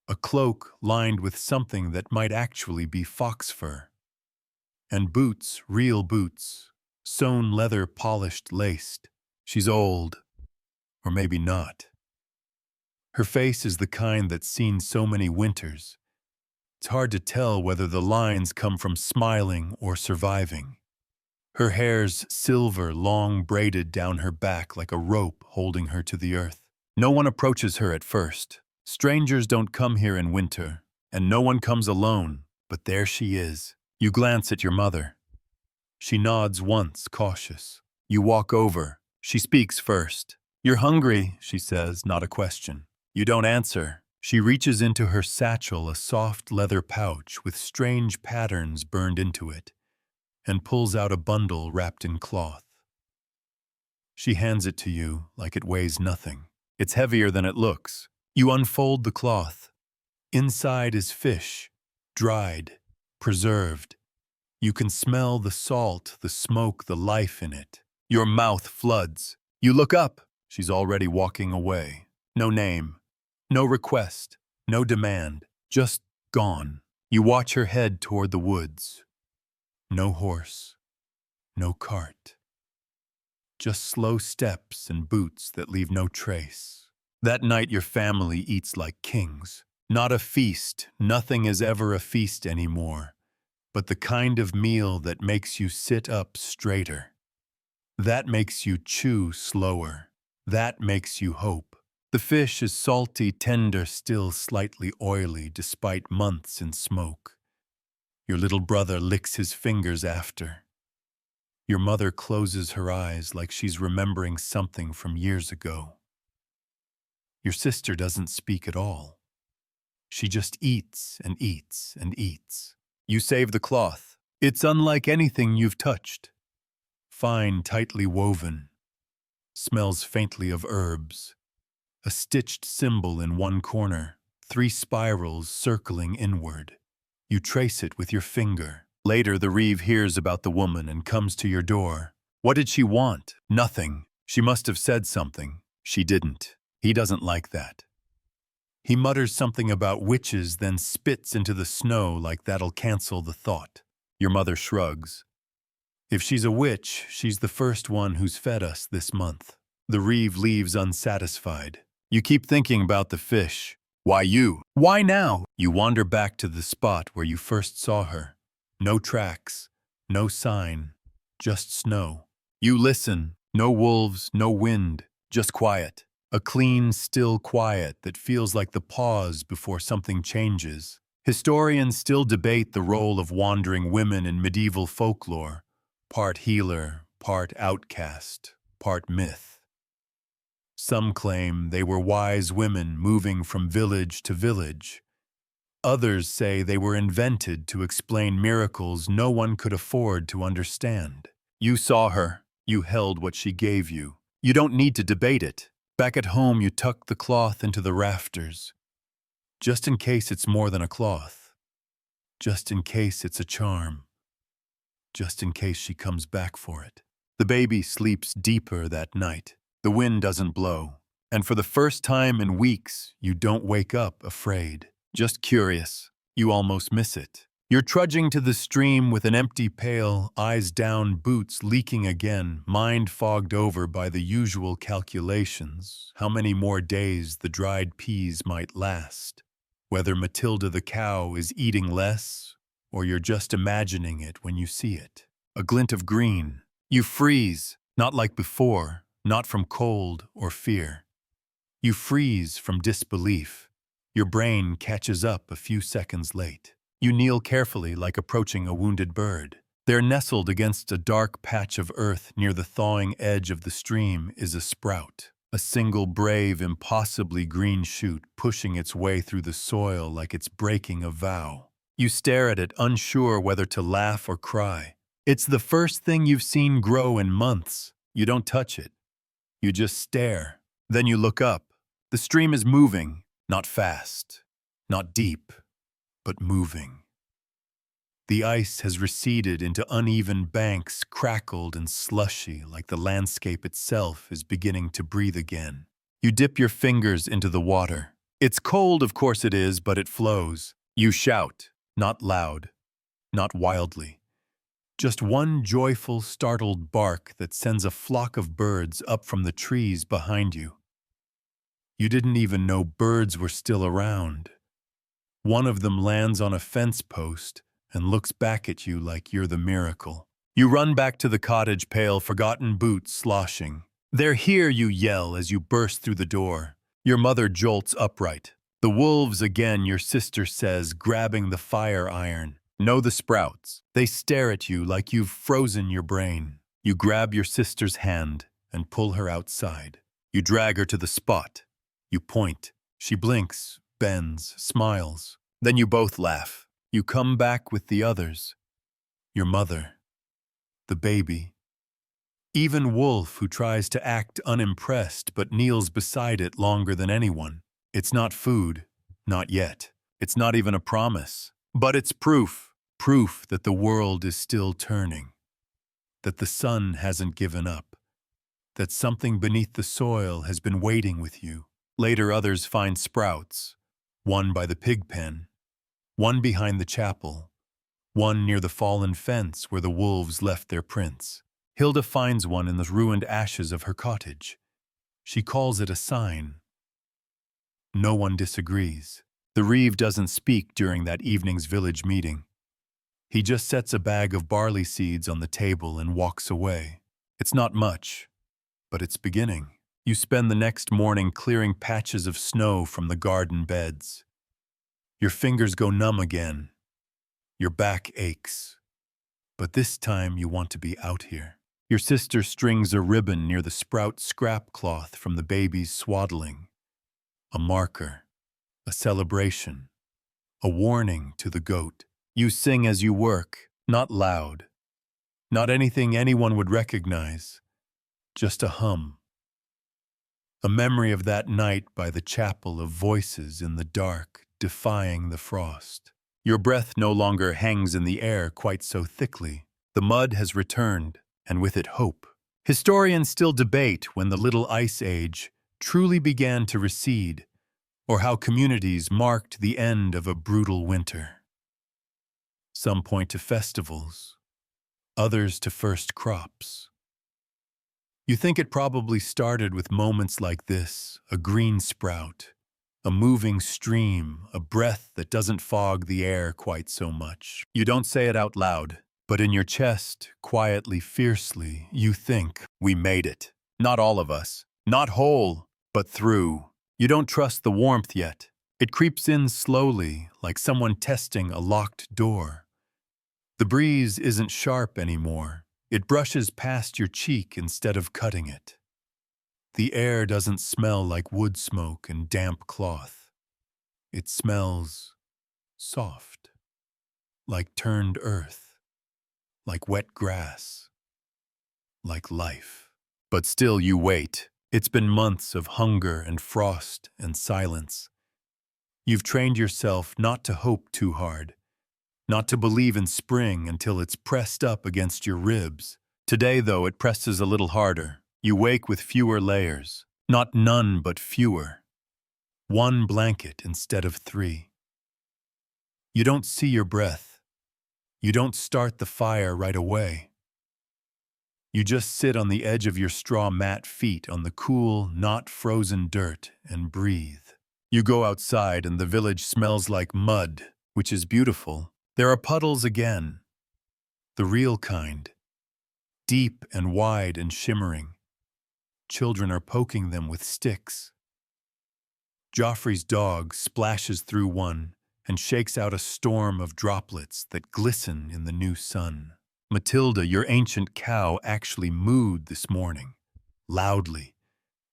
Speaker 1: A cloak lined with something that might actually be fox fur. And boots, real boots, sewn leather polished laced. She's old, or maybe not. Her face is the kind that's seen so many winters. It's hard to tell whether the lines come from smiling or surviving. Her hair's silver, long braided down her back like a rope holding her to the earth. No one approaches her at first. Strangers don't come here in winter, and no one comes alone, but there she is. You glance at your mother. She nods once, cautious. You walk over. She speaks first. "You're hungry," she says, not a question. You don't answer. She reaches into her satchel, a soft leather pouch with strange patterns burned into it, and pulls out a bundle wrapped in cloth. She hands it to you like it weighs nothing. It's heavier than it looks. You unfold the cloth. Inside is fish, dried, preserved. You can smell the salt, the smoke, the life in it. Your mouth floods. You look up. She's already walking away. No name, no request, no demand, just gone. You watch her head toward the woods. No horse, no cart. Just slow steps and boots that leave no trace. That night your family eats like kings. Not a feast, nothing is ever a feast anymore, but the kind of meal that makes you sit up straighter. That makes you chew slower. That makes you hope. The fish is salty, tender, still slightly oily despite months in smoke. Your little brother licks his fingers after. Your mother closes her eyes like she's remembering something from years ago. Your sister doesn't speak at all. She just eats and eats and eats. You save the cloth. It's unlike anything you've touched. Fine, tightly woven. Smells faintly of herbs. A stitched symbol in one corner, 3 spirals circling inward. You trace it with your finger. Later, the reeve hears about the woman and comes to your door. What did she want? Nothing. She must have said something. She didn't. He doesn't like that. He mutters something about witches, then spits into the snow like that'll cancel the thought. Your mother shrugs. If she's a witch, she's the first one who's fed us this month. The reeve leaves unsatisfied. You keep thinking about the fish. Why you? Why now? You wander back to the spot where you first saw her. No tracks, no sign, just snow. You listen. No wolves, no wind, just quiet. A clean, still quiet that feels like the pause before something changes. Historians still debate the role of wandering women in medieval folklore. Part healer, part outcast, part myth. Some claim they were wise women moving from village to village. Others say they were invented to explain miracles no one could afford to understand. You saw her. You held what she gave you. You don't need to debate it. Back at home, you tuck the cloth into the rafters. Just in case it's more than a cloth. Just in case it's a charm. Just in case she comes back for it. The baby sleeps deeper that night. The wind doesn't blow. And for the first time in weeks, you don't wake up afraid. Just curious. You almost miss it. You're trudging to the stream with an empty pail, eyes down, boots leaking again, mind fogged over by the usual calculations, how many more days the dried peas might last, whether Matilda the cow is eating less, or you're just imagining it when you see it. A glint of green. You freeze, not like before, not from cold or fear. You freeze from disbelief. Your brain catches up a few seconds late. You kneel carefully like approaching a wounded bird. There, nestled against a dark patch of earth near the thawing edge of the stream, is a sprout. A single brave, impossibly green shoot pushing its way through the soil like it's breaking a vow. You stare at it, unsure whether to laugh or cry. It's the first thing you've seen grow in months. You don't touch it. You just stare. Then you look up. The stream is moving, not fast, not deep, but moving. The ice has receded into uneven banks, crackled and slushy, like the landscape itself is beginning to breathe again. You dip your fingers into the water. It's cold, of course it is, but it flows. You shout, not loud, not wildly. Just one joyful, startled bark that sends a flock of birds up from the trees behind you. You didn't even know birds were still around. One of them lands on a fence post and looks back at you like you're the miracle. You run back to the cottage, pale, forgotten boots sloshing. "They're here," you yell as you burst through the door. Your mother jolts upright. "The wolves again," your sister says, grabbing the fire iron. "Know the sprouts." They stare at you like you've frozen your brain. You grab your sister's hand and pull her outside. You drag her to the spot. You point. She blinks, bends, smiles. Then you both laugh. You come back with the others. Your mother. The baby. Even Wolf, who tries to act unimpressed but kneels beside it longer than anyone. It's not food. Not yet. It's not even a promise. But it's proof. Proof that the world is still turning. That the sun hasn't given up. That something beneath the soil has been waiting with you. Later others find sprouts. One by the pig pen. One behind the chapel. One near the fallen fence where the wolves left their prints. Hilda finds one in the ruined ashes of her cottage. She calls it a sign. No one disagrees. The Reeve doesn't speak during that evening's village meeting. He just sets a bag of barley seeds on the table and walks away. It's not much, but it's beginning. You spend the next morning clearing patches of snow from the garden beds. Your fingers go numb again. Your back aches. But this time you want to be out here. Your sister strings a ribbon near the sprout scrap cloth from the baby's swaddling. A marker. A celebration. A warning to the goat. You sing as you work, not loud. Not anything anyone would recognize. Just a hum. A memory of that night by the chapel of voices in the dark, defying the frost. Your breath no longer hangs in the air quite so thickly. The mud has returned, and with it hope. Historians still debate when the Little Ice Age truly began to recede, or how communities marked the end of a brutal winter. Some point to festivals, others to first crops. You think it probably started with moments like this, a green sprout, a moving stream, a breath that doesn't fog the air quite so much. You don't say it out loud, but in your chest, quietly, fiercely, you think, we made it. Not all of us. Not whole, but through. You don't trust the warmth yet. It creeps in slowly, like someone testing a locked door. The breeze isn't sharp anymore. It brushes past your cheek instead of cutting it. The air doesn't smell like wood smoke and damp cloth. It smells soft, like turned earth, like wet grass, like life. But still you wait. It's been months of hunger and frost and silence. You've trained yourself not to hope too hard, not to believe in spring until it's pressed up against your ribs. Today, though, it presses a little harder. You wake with fewer layers. Not none, but fewer. One blanket instead of 3. You don't see your breath. You don't start the fire right away. You just sit on the edge of your straw mat feet on the cool, not frozen dirt and breathe. You go outside and the village smells like mud, which is beautiful. There are puddles again. The real kind. Deep and wide and shimmering. Children are poking them with sticks. Joffrey's dog splashes through one and shakes out a storm of droplets that glisten in the new sun. Matilda, your ancient cow, actually mooed this morning, loudly,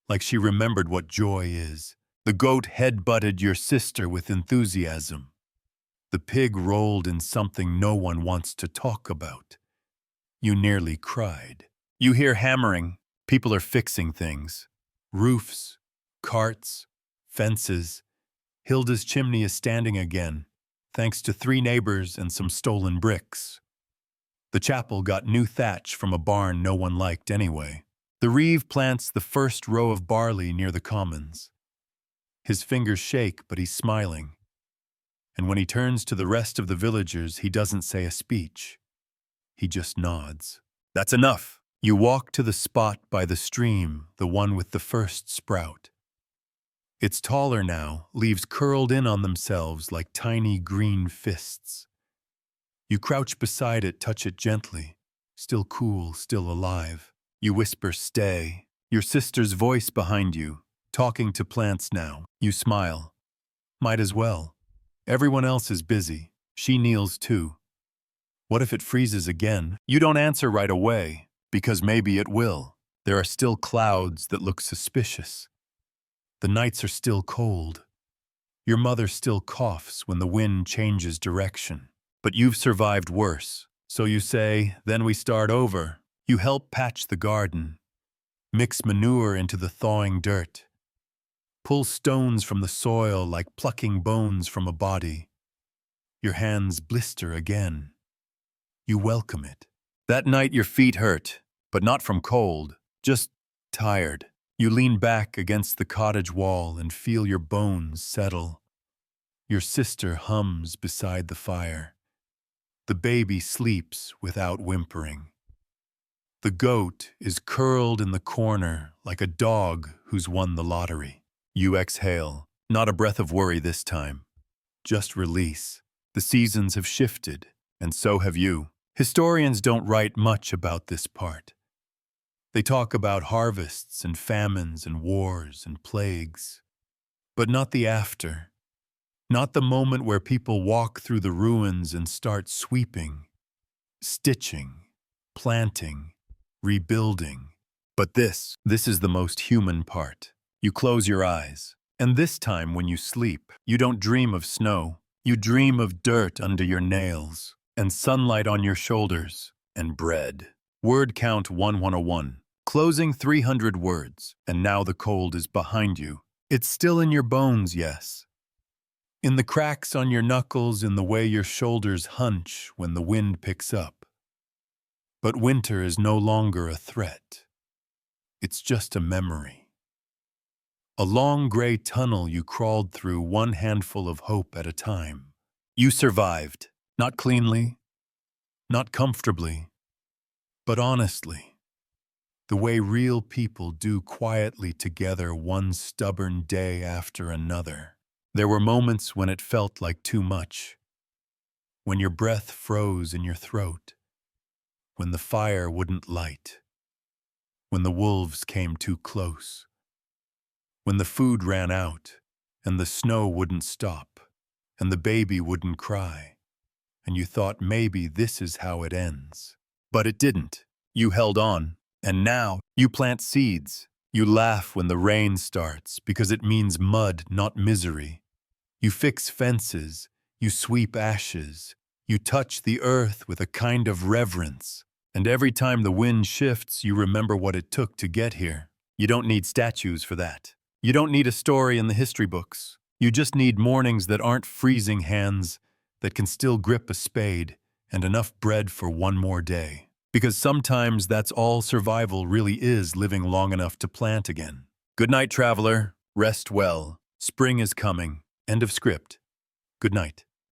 Speaker 1: like she remembered what joy is. The goat head-butted your sister with enthusiasm. The pig rolled in something no one wants to talk about. You nearly cried. You hear hammering. People are fixing things. Roofs, carts, fences. Hilda's chimney is standing again. thanks to 3 neighbors and some stolen bricks. The chapel got new thatch from a barn no one liked anyway. The reeve plants the first row of barley near the commons. His fingers shake, but he's smiling. And when he turns to the rest of the villagers, he doesn't say a speech. He just nods. That's enough. You walk to the spot by the stream, the one with the first sprout. It's taller now, leaves curled in on themselves like tiny green fists. You crouch beside it, touch it gently. Still cool, still alive. You whisper, stay. Your sister's voice behind you, talking to plants now. You smile. Might as well. Everyone else is busy. She kneels too. What if it freezes again? You don't answer right away, because maybe it will. There are still clouds that look suspicious. The nights are still cold. Your mother still coughs when the wind changes direction. But you've survived worse. So you say, then we start over. You help patch the garden. Mix manure into the thawing dirt. Pull stones from the soil like plucking bones from a body. Your hands blister again. You welcome it. That night your feet hurt, but not from cold, just tired. You lean back against the cottage wall and feel your bones settle. Your sister hums beside the fire. The baby sleeps without whimpering. The goat is curled in the corner like a dog who's won the lottery. You exhale, not a breath of worry this time. Just release. The seasons have shifted, and so have you. Historians don't write much about this part. They talk about harvests and famines and wars and plagues, but not the after. Not the moment where people walk through the ruins and start sweeping, stitching, planting, rebuilding. But this is the most human part. You close your eyes, and this time when you sleep, you don't dream of snow. You dream of dirt under your nails, and sunlight on your shoulders, and bread. Word count 1101. Closing 300 words, and now the cold is behind you. It's still in your bones, yes. In the cracks on your knuckles, in the way your shoulders hunch when the wind picks up. But winter is no longer a threat. It's just a memory. A long gray tunnel you crawled through, one handful of hope at a time. You survived, not cleanly, not comfortably, but honestly. The way real people do, quietly together, one stubborn day after another. There were moments when it felt like too much, when your breath froze in your throat, when the fire wouldn't light, when the wolves came too close, when the food ran out, and the snow wouldn't stop, and the baby wouldn't cry, and you thought maybe this is how it ends. But it didn't. You held on, and now you plant seeds. You laugh when the rain starts because it means mud, not misery. You fix fences, you sweep ashes, you touch the earth with a kind of reverence. And every time the wind shifts, you remember what it took to get here. You don't need statues for that. You don't need a story in the history books. You just need mornings that aren't freezing hands, that can still grip a spade, and enough bread for one more day. Because sometimes that's all survival really is, living long enough to plant again. Good night, traveler. Rest well. Spring is coming. End of script. Good night.